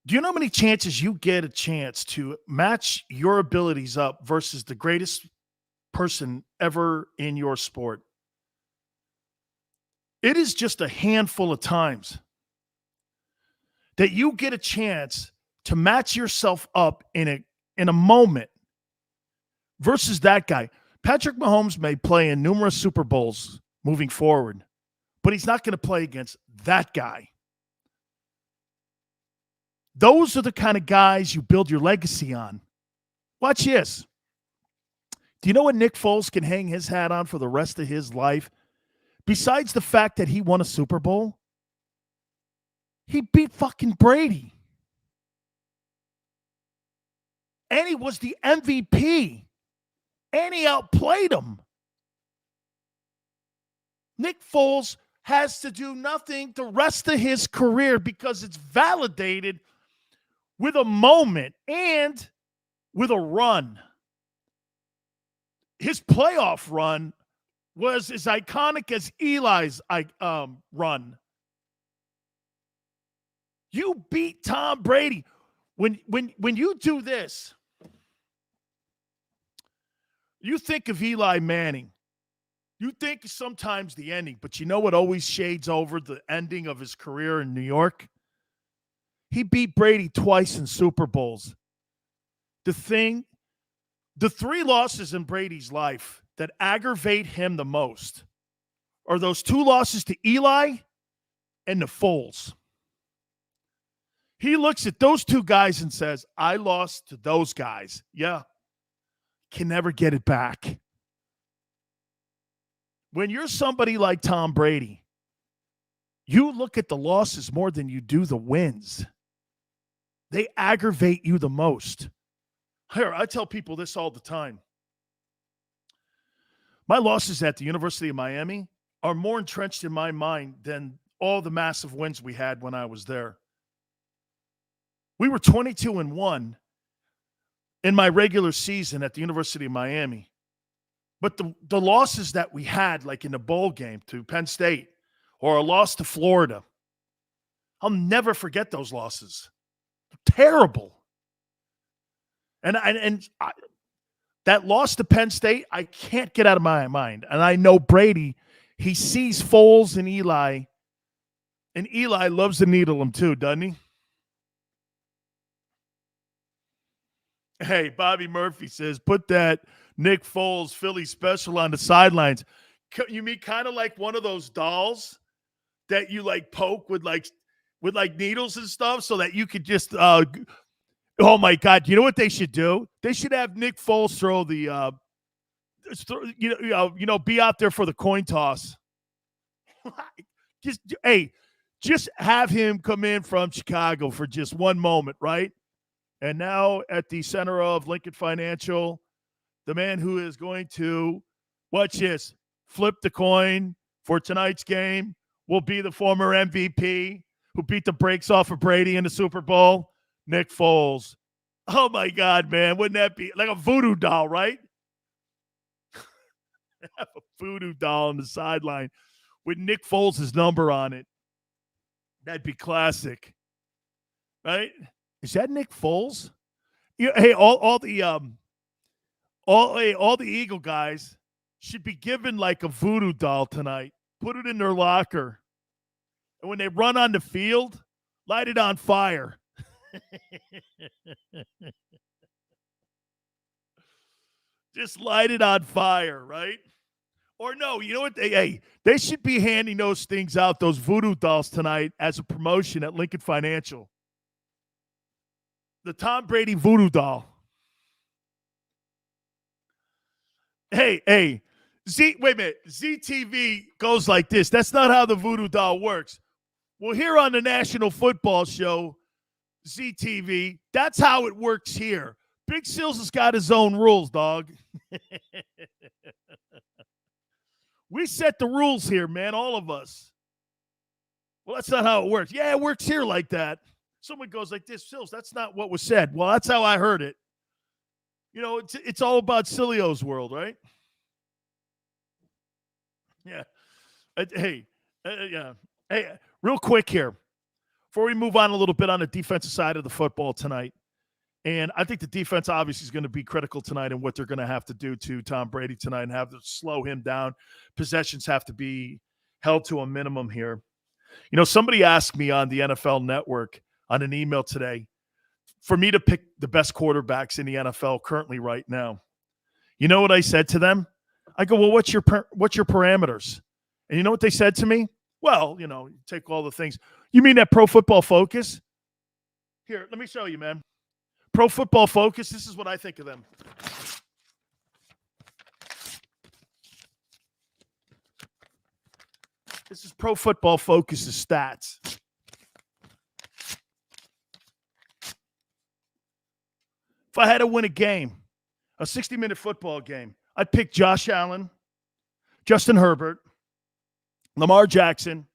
Do you know how many chances you get a chance to match your abilities up versus the greatest person ever in your sport? It is just a handful of times that you get a chance to match yourself up in a moment versus that guy. Patrick Mahomes may play in numerous Super Bowls moving forward, but he's not going to play against that guy. Those are the kind of guys you build your legacy on. Watch this. Do you know what Nick Foles can hang his hat on for the rest of his life? Besides the fact that he won a Super Bowl, he beat fucking Brady. And he was the MVP. And he outplayed him. Nick Foles has to do nothing the rest of his career because it's validated with a moment and with a run. His playoff run was as iconic as Eli's run. You beat Tom Brady. When you do this, you think of Eli Manning. You think sometimes the ending, but you know what always shades over the ending of his career in New York? He beat Brady twice in Super Bowls. The three losses in Brady's life that aggravate him the most are those two losses to Eli and the Foles. He looks at those two guys and says, I lost to those guys. Yeah. Can never get it back. When you're somebody like Tom Brady, you look at the losses more than you do the wins. They aggravate you the most. Here, I tell people this all the time. My losses at the University of Miami are more entrenched in my mind than all the massive wins we had when I was there. We were 22-1 in my regular season at the University of Miami. But the losses that we had, like in the bowl game to Penn State or a loss to Florida, I'll never forget those losses. They're terrible. And that loss to Penn State, I can't get out of my mind. And I know Brady, he sees Foles and Eli loves to needle him too, doesn't he? Hey, Bobby Murphy says, put that Nick Foles Philly special on the sidelines. You mean kind of like one of those dolls that you like poke with needles and stuff so that you could just oh my God, you know what they should do? They should have Nick Foles throw the be out there for the coin toss. Just have him come in from Chicago for just one moment, right? And now at the center of Lincoln Financial, the man who is going to, watch this, flip the coin for tonight's game will be the former MVP who beat the brakes off of Brady in the Super Bowl, Nick Foles. Oh, my God, man. Wouldn't that be like a voodoo doll, right? Have a voodoo doll on the sideline with Nick Foles' number on it. That'd be classic, right? Is that Nick Foles? Hey, all the Eagle guys should be given like a voodoo doll tonight. Put it in their locker. And when they run on the field, light it on fire. Just light it on fire, right? Or no, you know what? They should be handing those things out, those voodoo dolls tonight as a promotion at Lincoln Financial. The Tom Brady voodoo doll. Hey, wait a minute. ZTV goes like this. That's not how the voodoo doll works. Well, here on the National Football Show, ZTV, that's how it works here. Big Sills has got his own rules, dog. We set the rules here, man, all of us. Well, that's not how it works. Yeah, it works here like that. Someone goes like this, Sills, that's not what was said. Well, that's how I heard it. You know, it's all about Sileo's world, right? Yeah. Hey, real quick here, before we move on a little bit on the defensive side of the football tonight, and I think the defense obviously is going to be critical tonight in what they're going to have to do to Tom Brady tonight and have to slow him down. Possessions have to be held to a minimum here. You know, somebody asked me on the NFL Network on an email today for me to pick the best quarterbacks in the NFL currently right now. You know what I said to them? I go, well, what's your parameters? And you know what they said to me? Well, you know, take all the things. You mean that Pro Football Focus? Here, let me show you, man. Pro Football Focus, this is what I think of them. This is Pro Football Focus's stats. If I had to win a game, a 60-minute football game, I'd pick Josh Allen, Justin Herbert, Lamar Jackson,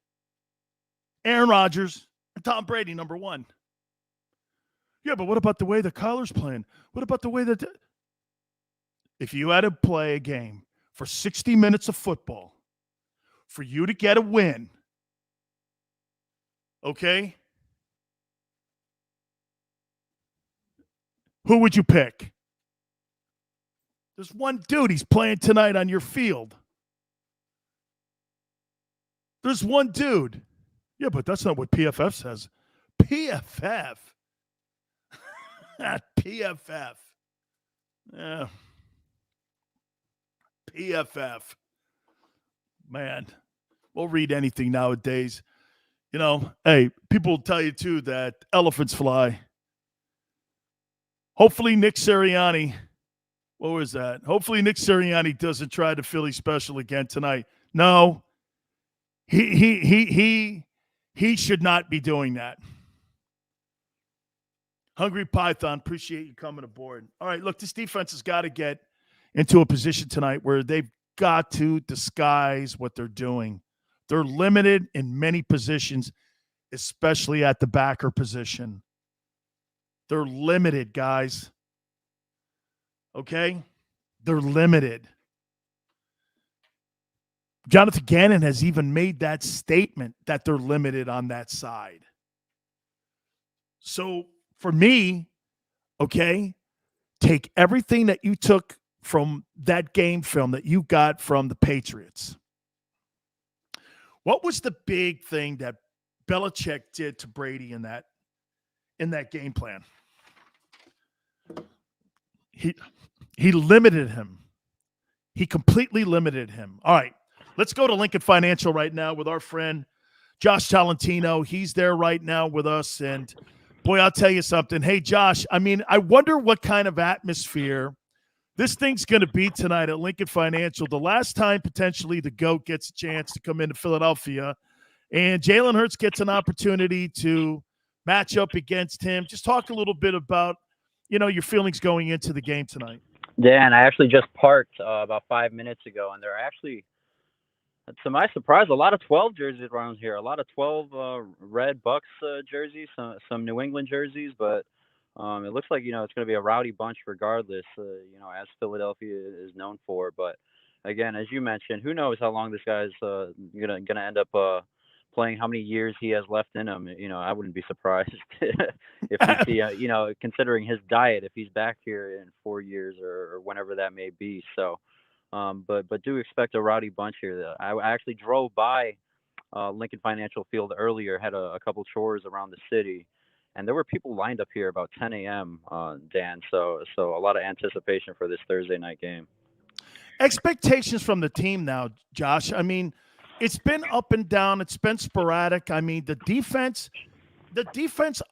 Aaron Rodgers, and Tom Brady, number one. Yeah, but what about the way the Kyler's playing? What about the way that if you had to play a game for 60 minutes of football for you to get a win, okay, who would you pick? There's one dude, he's playing tonight on your field. There's one dude. Yeah, but that's not what PFF says. PFF. PFF. Yeah. PFF. Man, we'll read anything nowadays. You know, hey, people will tell you, too, that elephants fly. Hopefully Nick Sirianni, what was that? Hopefully Nick Sirianni doesn't try the Philly special again tonight. No, he should not be doing that. Hungry Python, appreciate you coming aboard. All right, look, this defense has got to get into a position tonight where they've got to disguise what they're doing. They're limited in many positions, especially at the backer position. They're limited, guys. Okay? They're limited. Jonathan Gannon has even made that statement that they're limited on that side. So, for me, okay, take everything that you took from that game film that you got from the Patriots. What was the big thing that Belichick did to Brady in that game plan? He limited him. He completely limited him. All right, let's go to Lincoln Financial right now with our friend Josh Tolentino. He's there right now with us, and boy, I'll tell you something. Hey, Josh, I mean, I wonder what kind of atmosphere this thing's going to be tonight at Lincoln Financial. The last time potentially the GOAT gets a chance to come into Philadelphia, and Jalen Hurts gets an opportunity to match up against him. Just talk a little bit about, you know, your feelings going into the game tonight. Dan, I actually just parked about 5 minutes ago, and there are actually, to my surprise, a lot of 12 jerseys around here. A lot of 12 red Bucks jerseys, some New England jerseys, but it looks like, you know, it's going to be a rowdy bunch regardless, you know, as Philadelphia is known for. But again, as you mentioned, who knows how long this guy's going to end up playing, how many years he has left in him. You know, I wouldn't be surprised if we see, you know, considering his diet, if he's back here in 4 years or whenever that may be. So, but do expect a rowdy bunch here. I actually drove by Lincoln Financial Field earlier, had a couple chores around the city, and there were people lined up here about 10 a.m., Dan. So a lot of anticipation for this Thursday night game. Expectations from the team now, Josh. I mean, it's been up and down. It's been sporadic. I mean, the defense,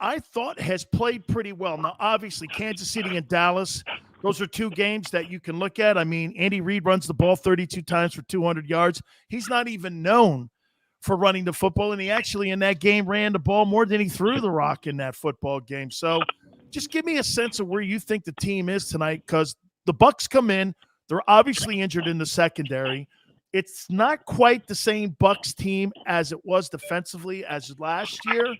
I thought, has played pretty well. Now, obviously, Kansas City and Dallas, those are two games that you can look at. I mean, Andy Reid runs the ball 32 times for 200 yards. He's not even known for running the football, and he actually in that game ran the ball more than he threw the rock in that football game. So just give me a sense of where you think the team is tonight, because the Bucs come in. They're obviously injured in the secondary. It's not quite the same Bucs team as it was defensively as last year.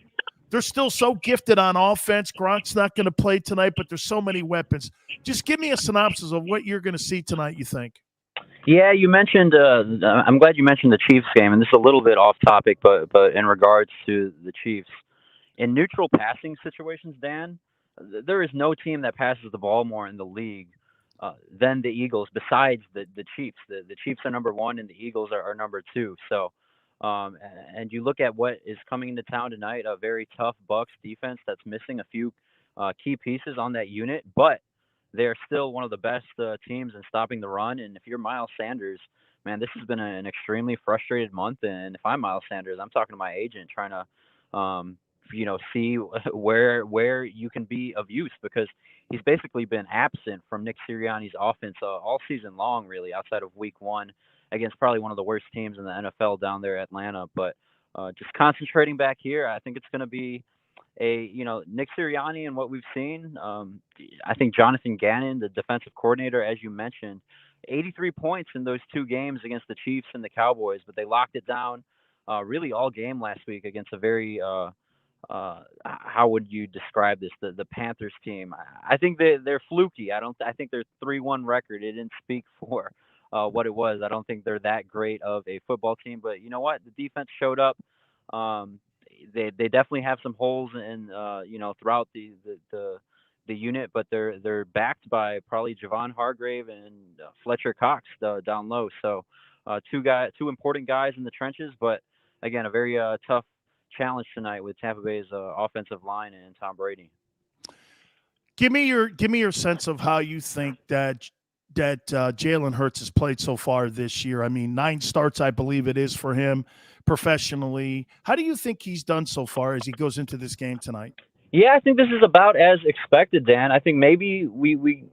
They're still so gifted on offense. Gronk's not going to play tonight, but there's so many weapons. Just give me a synopsis of what you're going to see tonight, you think. Yeah, you mentioned. I'm glad you mentioned the Chiefs game, and this is a little bit off topic, but in regards to the Chiefs, in neutral passing situations, Dan, there is no team that passes the ball more in the league than the Eagles, besides the Chiefs. The Chiefs are number one, and the Eagles are number two. So, and you look at what is coming into town tonight, a very tough Bucs defense that's missing a few key pieces on that unit, but they're still one of the best teams in stopping the run. And if you're Miles Sanders, man, this has been an extremely frustrated month. And if I'm Miles Sanders, I'm talking to my agent trying to, see where you can be of use, because he's basically been absent from Nick Sirianni's offense all season long, really, outside of week one against probably one of the worst teams in the NFL down there, Atlanta. But just concentrating back here, I think it's going to be Nick Sirianni and what we've seen. I think Jonathan Gannon, the defensive coordinator, as you mentioned, 83 points in those two games against the Chiefs and the Cowboys, but they locked it down really all game last week against a very how would you describe this? The Panthers team. I think they're fluky. I think their 3-1 record, it didn't speak for what it was. I don't think they're that great of a football team, but you know what? The defense showed up. They definitely have some holes in throughout the unit, but they're backed by probably Javon Hargrave and Fletcher Cox down low. So two important guys in the trenches, but again, a very tough challenge tonight with Tampa Bay's offensive line and Tom Brady. Give me your sense of how you think that Jalen Hurts has played so far this year. I mean, 9 starts, I believe it is, for him professionally. How do you think he's done so far as he goes into this game tonight? Yeah, I think this is about as expected, Dan. I think maybe we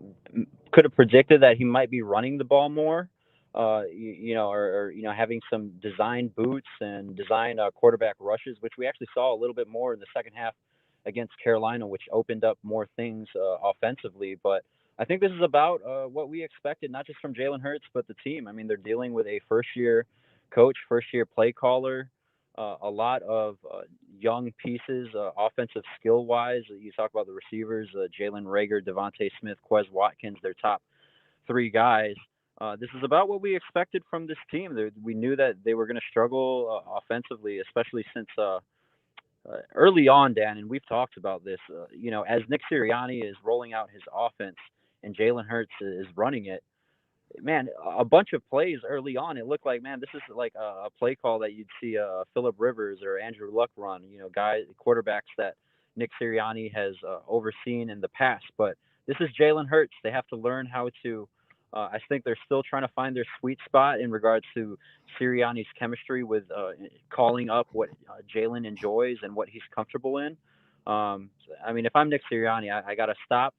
could have predicted that he might be running the ball more, or having some design boots and design quarterback rushes, which we actually saw a little bit more in the second half against Carolina, which opened up more things offensively. But I think this is about what we expected, not just from Jalen Hurts, but the team. I mean, they're dealing with a first-year coach, first-year play caller, a lot of young pieces, offensive skill-wise. You talk about the receivers, Jalen Reagor, Devontae Smith, Quez Watkins, their top 3 guys. This is about what we expected from this team. We knew that they were going to struggle offensively, especially since early on, Dan, and we've talked about this, as Nick Sirianni is rolling out his offense and Jalen Hurts is running it, man, a bunch of plays early on, it looked like, man, this is like a play call that you'd see Phillip Rivers or Andrew Luck run, quarterbacks that Nick Sirianni has overseen in the past. But this is Jalen Hurts. They have to learn how to I think they're still trying to find their sweet spot in regards to Sirianni's chemistry with calling up what Jalen enjoys and what he's comfortable in. I mean, if I'm Nick Sirianni, I got to stop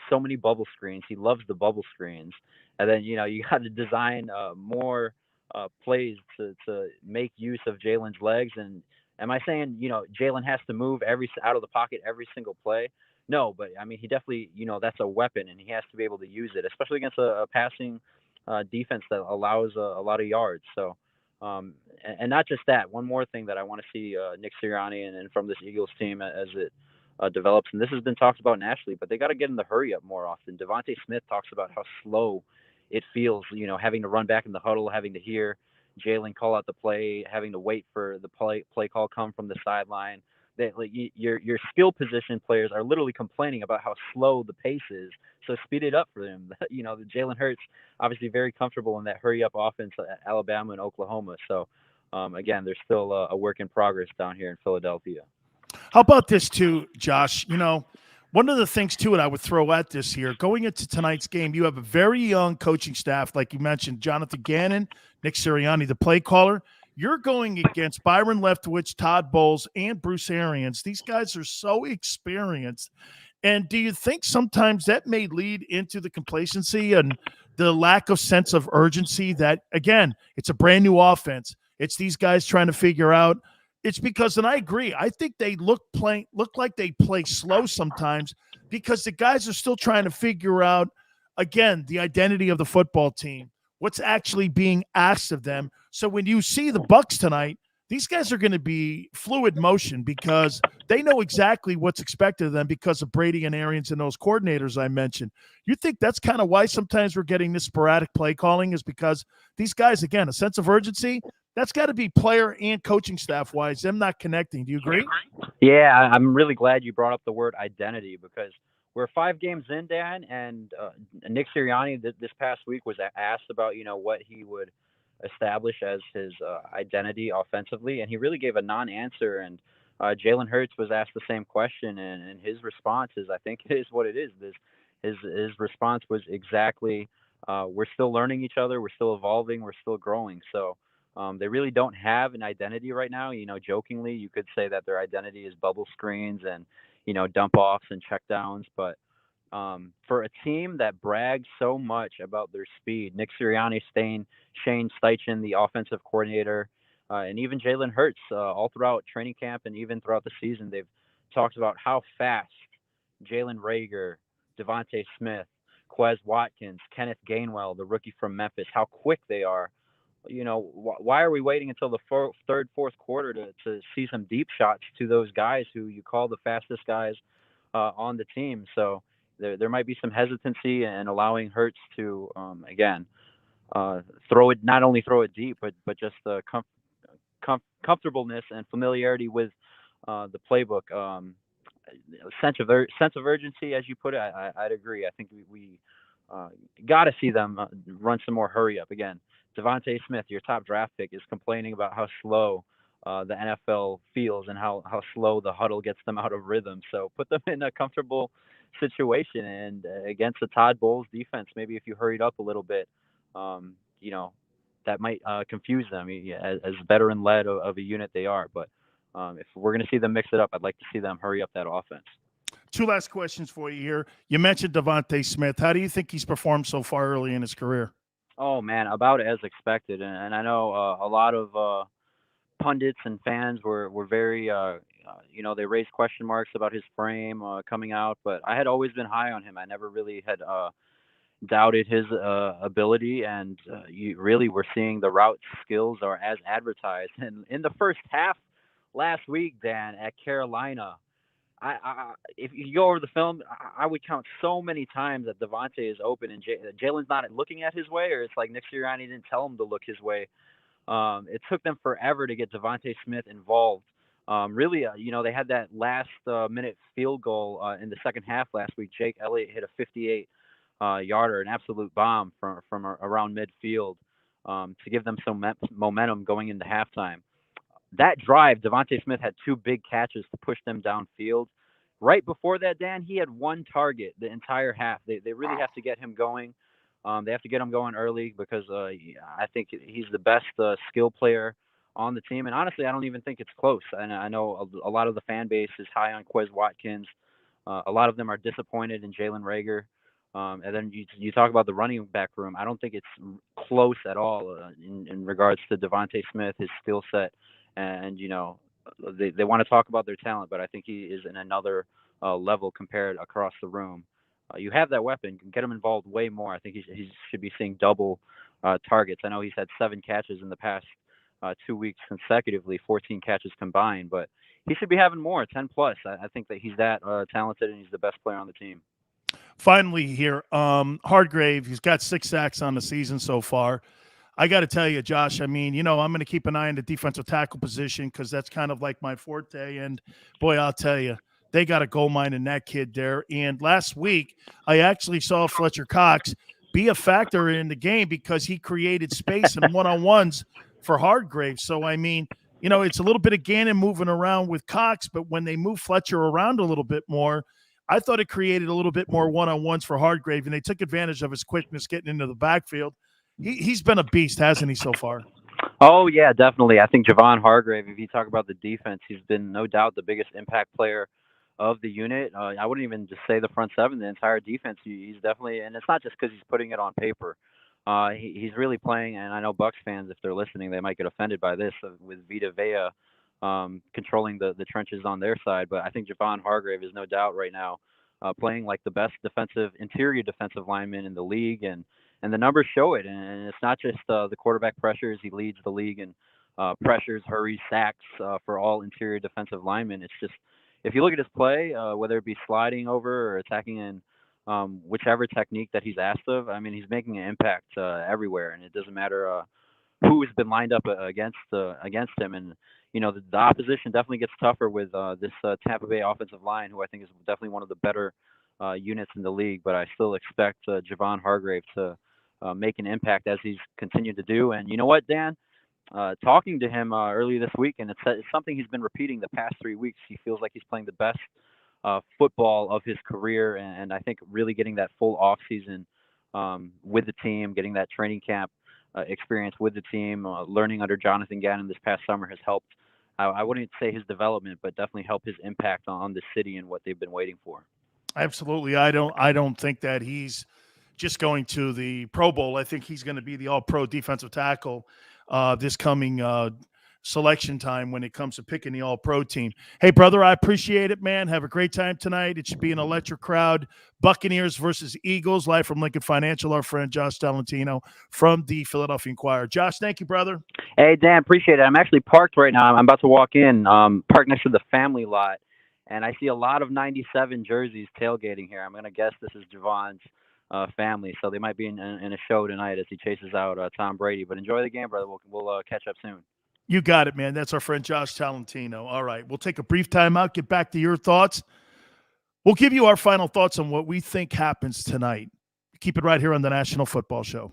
so many bubble screens. He loves the bubble screens. And then, you got to design more plays to make use of Jalen's legs. And am I saying, Jalen has to move out of the pocket every single play? No, but I mean, he definitely, that's a weapon, and he has to be able to use it, especially against a passing defense that allows a lot of yards. So, and not just that. One more thing that I want to see Nick Sirianni and from this Eagles team as it develops, and this has been talked about nationally, but they got to get in the hurry up more often. Devontae Smith talks about how slow it feels, having to run back in the huddle, having to hear Jalen call out the play, having to wait for the play call come from the sideline. That your skill position players are literally complaining about how slow the pace is. So speed it up for them. The Jalen Hurts obviously very comfortable in that hurry up offense at Alabama and Oklahoma. So again, there's still a work in progress down here in Philadelphia. How about this too, Josh? One of the things too, and I would throw at this here, going into tonight's game, you have a very young coaching staff, like you mentioned, Jonathan Gannon, Nick Sirianni, the play caller. You're going against Byron Leftwich, Todd Bowles, and Bruce Arians. These guys are so experienced. And do you think sometimes that may lead into the complacency and the lack of sense of urgency that, again, it's a brand new offense. It's these guys trying to figure out. It's because, and I agree, I think they look like they play slow sometimes because the guys are still trying to figure out, again, the identity of the football team, what's actually being asked of them. So when you see the Bucs tonight, these guys are going to be fluid motion because they know exactly what's expected of them because of Brady and Arians and those coordinators I mentioned. You think that's kind of why sometimes we're getting this sporadic play calling is because these guys, again, a sense of urgency, that's got to be player and coaching staff wise, them not connecting. Do you agree? Yeah, I'm really glad you brought up the word identity because we're 5 games in, Dan, and Nick Sirianni this past week was asked about, what he would establish as his identity offensively, and he really gave a non-answer. And Jalen Hurts was asked the same question, and his response is, I think it is what it is. His response was exactly, we're still learning each other, we're still evolving, we're still growing. So they really don't have an identity right now. Jokingly, you could say that their identity is bubble screens and, dump offs and checkdowns. But for a team that brags so much about their speed, Nick Sirianni, Shane Steichen, the offensive coordinator, and even Jalen Hurts, all throughout training camp and even throughout the season, they've talked about how fast Jalen Reagor, Devontae Smith, Quez Watkins, Kenneth Gainwell, the rookie from Memphis, how quick they are. Why are we waiting until the third, fourth quarter to see some deep shots to those guys who you call the fastest guys on the team? So there might be some hesitancy in allowing Hurts to, again, not only throw it deep, but just the comfortableness and familiarity with the playbook. Sense of urgency, as you put it, I'd agree. I think we got to see them run some more hurry up. Again, Devontae Smith, your top draft pick, is complaining about how slow the NFL feels and how slow the huddle gets them out of rhythm. So put them in a comfortable situation, and against the Todd Bowles defense, maybe if you hurried up a little bit, that might confuse them as veteran-led of a unit they are. But if we're going to see them mix it up, I'd like to see them hurry up that offense. 2 last questions for you here. You mentioned Devontae Smith. How do you think he's performed so far early in his career? Oh, man, about as expected. And I know a lot of pundits and fans were very, they raised question marks about his frame coming out. But I had always been high on him. I never really had doubted his ability. And you really were seeing the route skills are as advertised. And in the first half last week, Dan, at Carolina, if you go over the film, I would count so many times that Devontae is open and Jalen's not looking at his way, or it's like Nick Sirianni didn't tell him to look his way. It took them forever to get Devontae Smith involved. Really, they had that last minute field goal in the second half last week. Jake Elliott hit a 58-yarder, an absolute bomb from around midfield to give them some momentum going into halftime. That drive, Devontae Smith had 2 big catches to push them downfield. Right before that, Dan, he had 1 target the entire half. They really have to get him going. They have to get him going early because I think he's the best skill player on the team. And honestly, I don't even think it's close. And I know a lot of the fan base is high on Quez Watkins. A lot of them are disappointed in Jalen Reagor. And then you talk about the running back room. I don't think it's close at all in regards to Devontae Smith, his skill set. And, they want to talk about their talent, but I think he is in another level compared across the room. You have that weapon, get him involved way more. I think he should be seeing double targets. I know he's had 7 catches in the past 2 weeks consecutively, 14 catches combined, but he should be having more, 10 plus. I think that he's that talented and he's the best player on the team. Finally here, Hargrave, he's got 6 sacks on the season so far. I got to tell you, Josh, I mean, I'm going to keep an eye on the defensive tackle position because that's kind of like my forte. And, boy, I'll tell you, they got a gold mine in that kid there. And last week, I actually saw Fletcher Cox be a factor in the game because he created space and one-on-ones for Hargrave. So, I mean, it's a little bit of Gannon moving around with Cox, but when they move Fletcher around a little bit more, I thought it created a little bit more one-on-ones for Hargrave, and they took advantage of his quickness getting into the backfield. He's been a beast, hasn't he, so far? Oh, yeah, definitely. I think Javon Hargrave, if you talk about the defense, he's been no doubt the biggest impact player of the unit. I wouldn't even just say the front seven, the entire defense. He's definitely, and it's not just because he's putting it on paper. He's really playing, and I know Bucks fans, if they're listening, they might get offended by this with Vita Vea controlling the trenches on their side. But I think Javon Hargrave is no doubt right now playing like the best interior defensive lineman in the league, and the numbers show it. And it's not just the quarterback pressures. He leads the league in pressures, hurries, sacks for all interior defensive linemen. It's just, if you look at his play, whether it be sliding over or attacking in whichever technique that he's asked of, I mean, he's making an impact everywhere, and it doesn't matter who has been lined up against him. And the opposition definitely gets tougher with this Tampa Bay offensive line, who I think is definitely one of the better units in the league. But I still expect Javon Hargrave to make an impact as he's continued to do. And you know what, Dan? Talking to him earlier this week, and it's something he's been repeating the past 3 weeks. He feels like he's playing the best football of his career, and I think really getting that full off season with the team, getting that training camp experience with the team, learning under Jonathan Gannon this past summer has helped. I wouldn't say his development, but definitely helped his impact on the city and what they've been waiting for. Absolutely. I don't think that he's just going to the Pro Bowl. I think he's going to be the All-Pro defensive tackle this coming selection time when it comes to picking the All-Pro team. Hey, brother, I appreciate it, man. Have a great time tonight. It should be an electric crowd. Buccaneers versus Eagles, live from Lincoln Financial. Our friend Josh Tolentino from the Philadelphia Inquirer. Josh, thank you, brother. Hey, Dan, appreciate it. I'm actually parked right now. I'm about to walk in, parked next to the family lot, and I see a lot of 97 jerseys tailgating here. I'm going to guess this is Javon's family, so they might be in a show tonight as he chases out Tom Brady. But enjoy the game, brother. We'll catch up soon. You got it, man. That's our friend Josh Tolentino. All right, we'll take a brief timeout, get back to your thoughts. We'll give you our final thoughts on what we think happens tonight. Keep it right here on the National Football Show.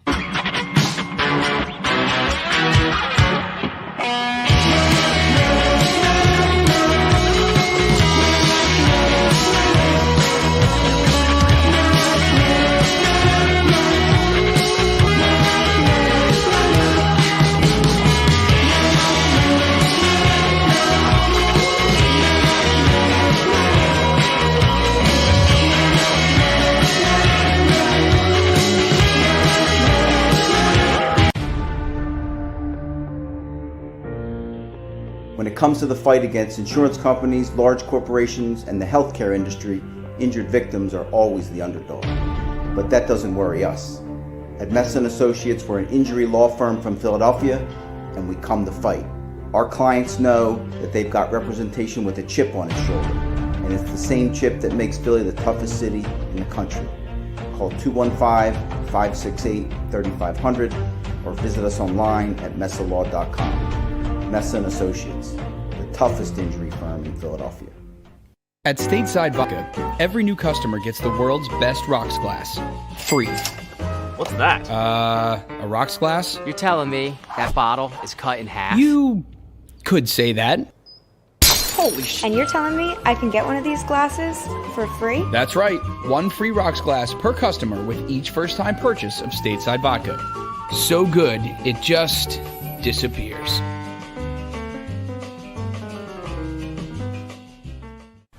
When it comes to the fight against insurance companies, large corporations, and the healthcare industry, injured victims are always the underdog. But that doesn't worry us. At Messon Associates, we're an injury law firm from Philadelphia, and we come to fight. Our clients know that they've got representation with a chip on its shoulder, and it's the same chip that makes Philly the toughest city in the country. Call 215-568-3500 or visit us online at messalaw.com. Messon Associates, the toughest injury firm in Philadelphia. At Stateside Vodka, every new customer gets the world's best rocks glass, free. What's that? A rocks glass? You're telling me that bottle is cut in half? You could say that. Holy shit. And you're telling me I can get one of these glasses for free? That's right. One free rocks glass per customer with each first-time purchase of Stateside Vodka. So good, it just disappears.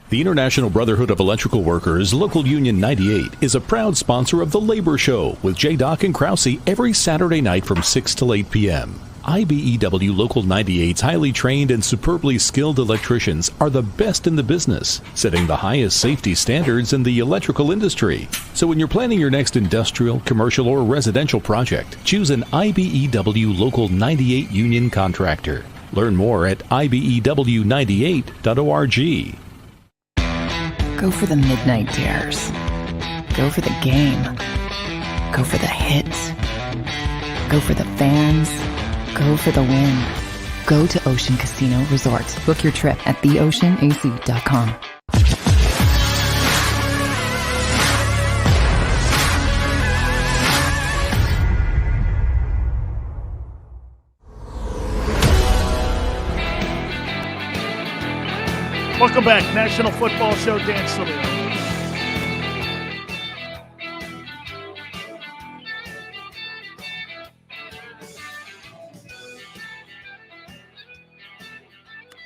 The International Brotherhood of Electrical Workers, Local Union 98, is a proud sponsor of The Labor Show with JAKIB and Krause every Saturday night from 6 to 8 p.m. IBEW Local 98's highly trained and superbly skilled electricians are the best in the business, setting the highest safety standards in the electrical industry. So when you're planning your next industrial, commercial, or residential project, choose an IBEW Local 98 union contractor. Learn more at ibew98.org. Go for the midnight dares. Go for the game. Go for the hits. Go for the fans. Go for the win. Go to Ocean Casino Resort. Book your trip at theoceanac.com. Welcome back. National Football Show, Dan Sileo.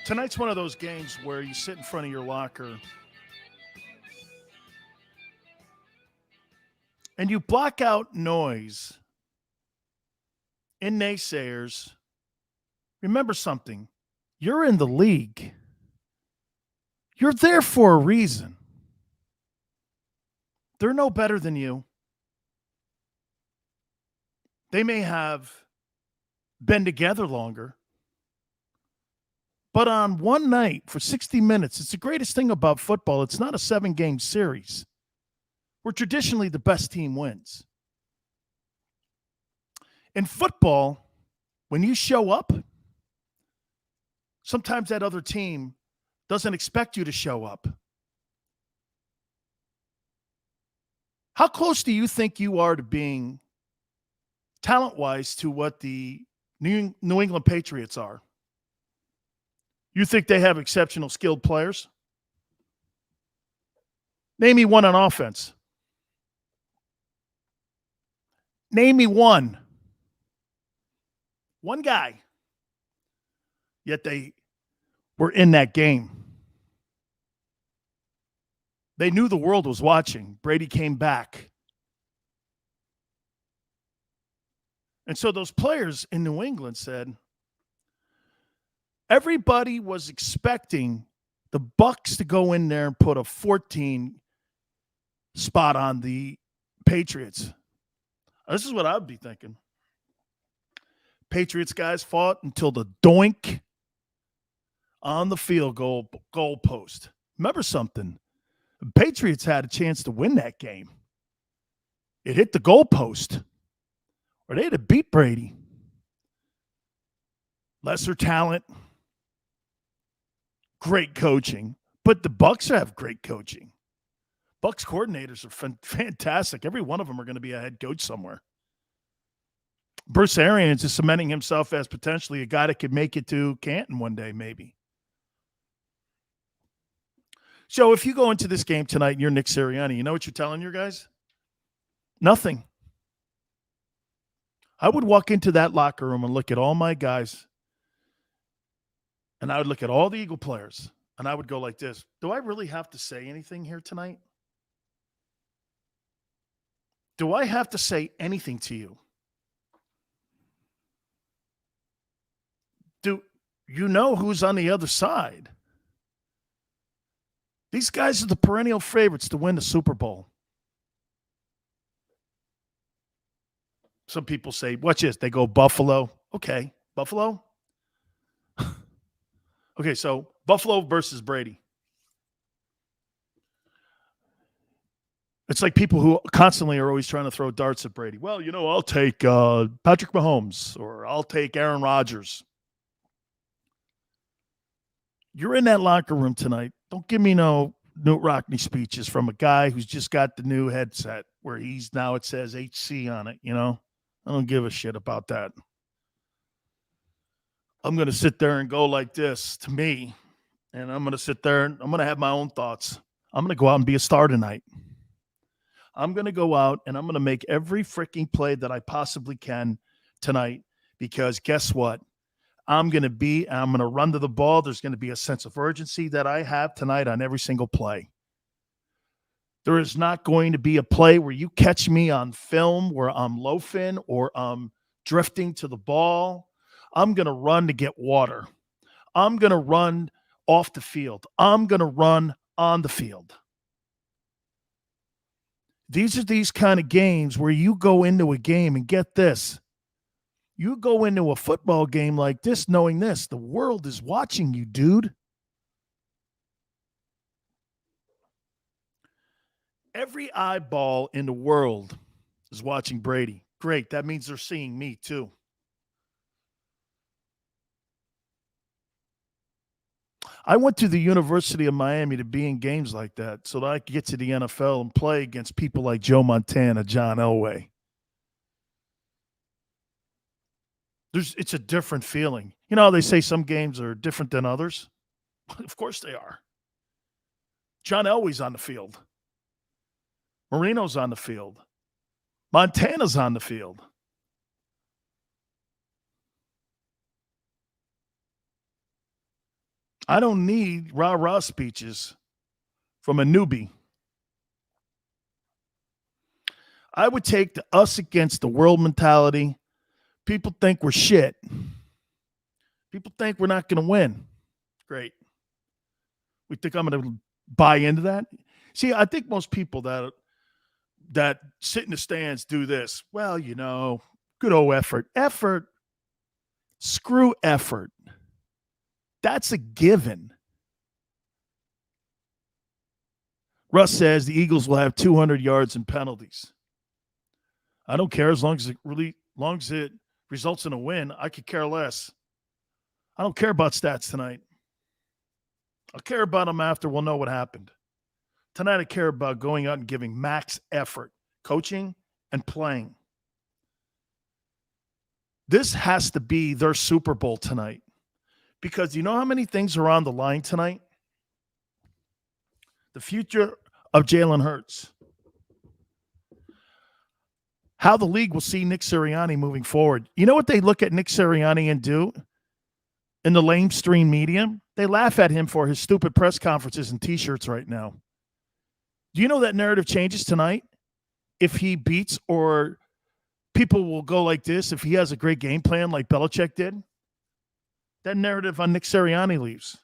Tonight's one of those games where you sit in front of your locker and you block out noise and naysayers, remember something. You're in the league. You're there for a reason. They're no better than you. They may have been together longer. But on one night for 60 minutes, it's the greatest thing about football. It's not a 7-game series where traditionally the best team wins. In football, when you show up, sometimes that other team doesn't expect you to show up. How close do you think you are to being talent-wise to what the New England Patriots are? You think they have exceptional skilled players? Name me one on offense. Name me one. One guy. Yet they were in that game. They knew the world was watching. Brady came back. And so those players in New England said, everybody was expecting the Bucs to go in there and put a 14 spot on the Patriots. This is what I would be thinking. Patriots guys fought until the doink on the field goal post. Remember something. The Patriots had a chance to win that game. It hit the goal post, or they'd have beat Brady. Lesser talent, great coaching, but the Bucs have great coaching. Bucs coordinators are fantastic. Every one of them are going to be a head coach somewhere. Bruce Arians is cementing himself as potentially a guy that could make it to Canton one day, maybe. So if you go into this game tonight and you're Nick Sirianni, you know what you're telling your guys? Nothing. I would walk into that locker room and look at all my guys, and I would look at all the Eagle players, and I would go like this. Do I really have to say anything here tonight? Do I have to say anything to you? Do you know who's on the other side? These guys are the perennial favorites to win the Super Bowl. Some people say, watch this, they go Buffalo. Okay, Buffalo? Okay, so Buffalo versus Brady. It's like people who constantly are always trying to throw darts at Brady. Well, you know, I'll take Patrick Mahomes, or I'll take Aaron Rodgers. You're in that locker room tonight. Don't give me no Knute Rockne speeches from a guy who's just got the new headset where it says HC on it, you know? I don't give a shit about that. I'm going to sit there and go like this to me, and I'm going to sit there and I'm going to have my own thoughts. I'm going to go out and be a star tonight. I'm going to go out and I'm going to make every freaking play that I possibly can tonight, because guess what? I'm going to run to the ball. There's going to be a sense of urgency that I have tonight on every single play. There is not going to be a play where you catch me on film where I'm loafing or I'm drifting to the ball. I'm going to run to get water. I'm going to run off the field. I'm going to run on the field. These are these kind of games where you go into a game and get this. You go into a football game like this knowing this. The world is watching you, dude. Every eyeball in the world is watching Brady. Great. That means they're seeing me too. I went to the University of Miami to be in games like that so that I could get to the NFL and play against people like Joe Montana, John Elway. It's a different feeling. You know how they say some games are different than others? Of course they are. John Elway's on the field. Marino's on the field. Montana's on the field. I don't need rah-rah speeches from a newbie. I would take the us against the world mentality, People think we're shit. People think we're not going to win. Great. We think I'm going to buy into that? See, I think most people that sit in the stands do this. Well, good old effort. Effort. Screw effort. That's a given. Russ says the Eagles will have 200 yards and penalties. I don't care as long as it results in a win. I could care less. I don't care about stats tonight. I'll care about them after we'll know what happened. Tonight, I care about going out and giving max effort, coaching and playing. This has to be their Super Bowl tonight. Because you know how many things are on the line tonight? The future of Jalen Hurts. How the league will see Nick Sirianni moving forward. You know what they look at Nick Sirianni and do in the lamestream media? They laugh at him for his stupid press conferences and T-shirts right now. Do you know that narrative changes tonight? If he beats, or people will go like this, if he has a great game plan like Belichick did, that narrative on Nick Sirianni leaves.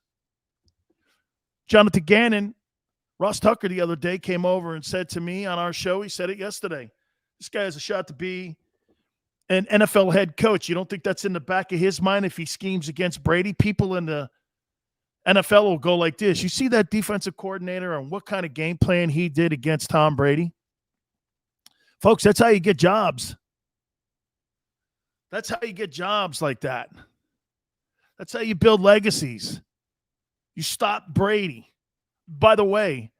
Jonathan Gannon, Ross Tucker the other day came over and said to me on our show, he said it yesterday, this guy has a shot to be an NFL head coach. You don't think that's in the back of his mind if he schemes against Brady? People in the NFL will go like this. You see that defensive coordinator and what kind of game plan he did against Tom Brady? Folks, that's how you get jobs. That's how you get jobs like that. That's how you build legacies. You stop Brady. By the way,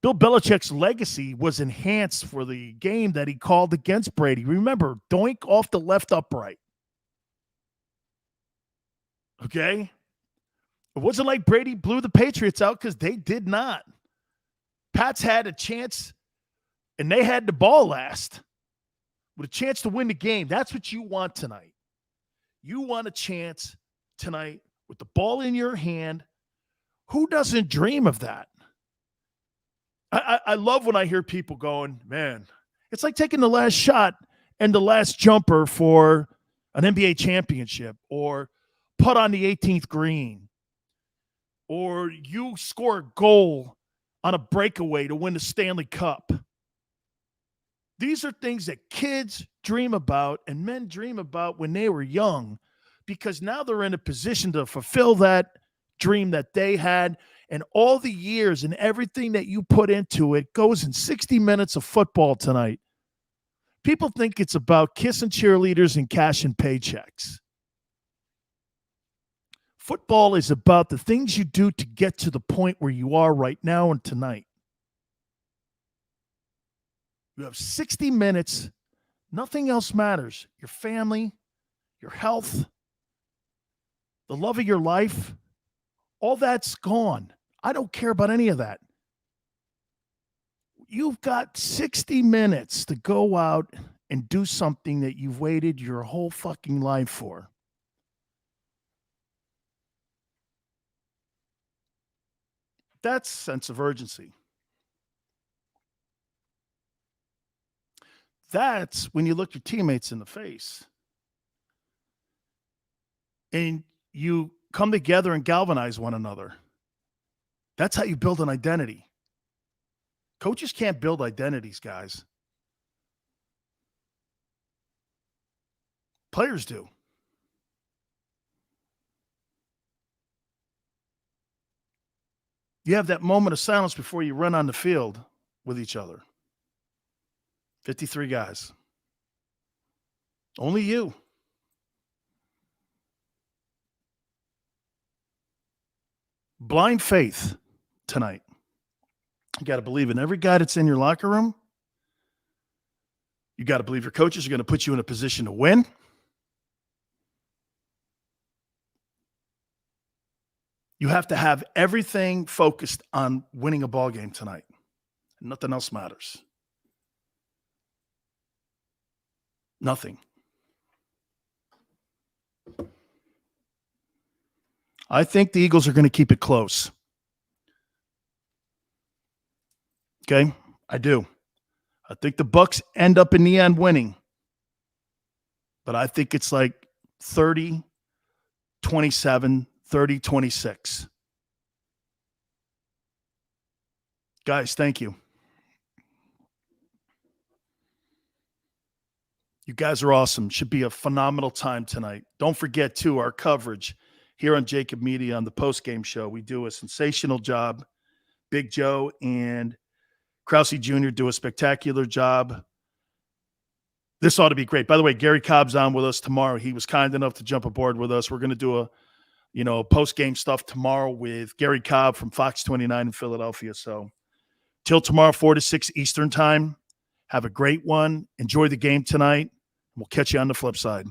Bill Belichick's legacy was enhanced for the game that he called against Brady. Remember, doink off the left upright. Okay? It wasn't like Brady blew the Patriots out, because they did not. Pats had a chance, and they had the ball last with a chance to win the game. That's what you want tonight. You want a chance tonight with the ball in your hand. Who doesn't dream of that? I love when I hear people going, man, it's like taking the last shot and the last jumper for an NBA championship, or putt on the 18th green, or you score a goal on a breakaway to win the Stanley Cup. These are things that kids dream about and men dream about when they were young, because now they're in a position to fulfill that dream that they had. And all the years and everything that you put into it goes in 60 minutes of football tonight. People think it's about kissing cheerleaders and cashing paychecks. Football is about the things you do to get to the point where you are right now and tonight. You have 60 minutes. Nothing else matters. Your family, your health, the love of your life, all that's gone. I don't care about any of that. You've got 60 minutes to go out and do something that you've waited your whole fucking life for. That's sense of urgency. That's when you look your teammates in the face and you come together and galvanize one another. That's how you build an identity. Coaches can't build identities, guys. Players do. You have that moment of silence before you run on the field with each other. 53 guys. Only you. Blind faith tonight. You got to believe in every guy that's in your locker room. You got to believe your coaches are going to put you in a position to win. You have to have everything focused on winning a ball game tonight. Nothing else matters. Nothing. I think the Eagles are going to keep it close. Okay? I do. I think the Bucs end up in the end winning. but I think it's like 30-27, 30-26. Guys, thank you. You guys are awesome. Should be a phenomenal time tonight. Don't forget, too, our coverage here on JAKIB Media on the postgame show. We do a sensational job. Big Joe and Krause Jr. do a spectacular job. This ought to be great. By the way, Gary Cobb's on with us tomorrow. He was kind enough to jump aboard with us. We're going to do post-game stuff tomorrow with Gary Cobb from Fox 29 in Philadelphia. So till tomorrow, 4 to 6 Eastern time, have a great one. Enjoy the game tonight. We'll catch you on the flip side.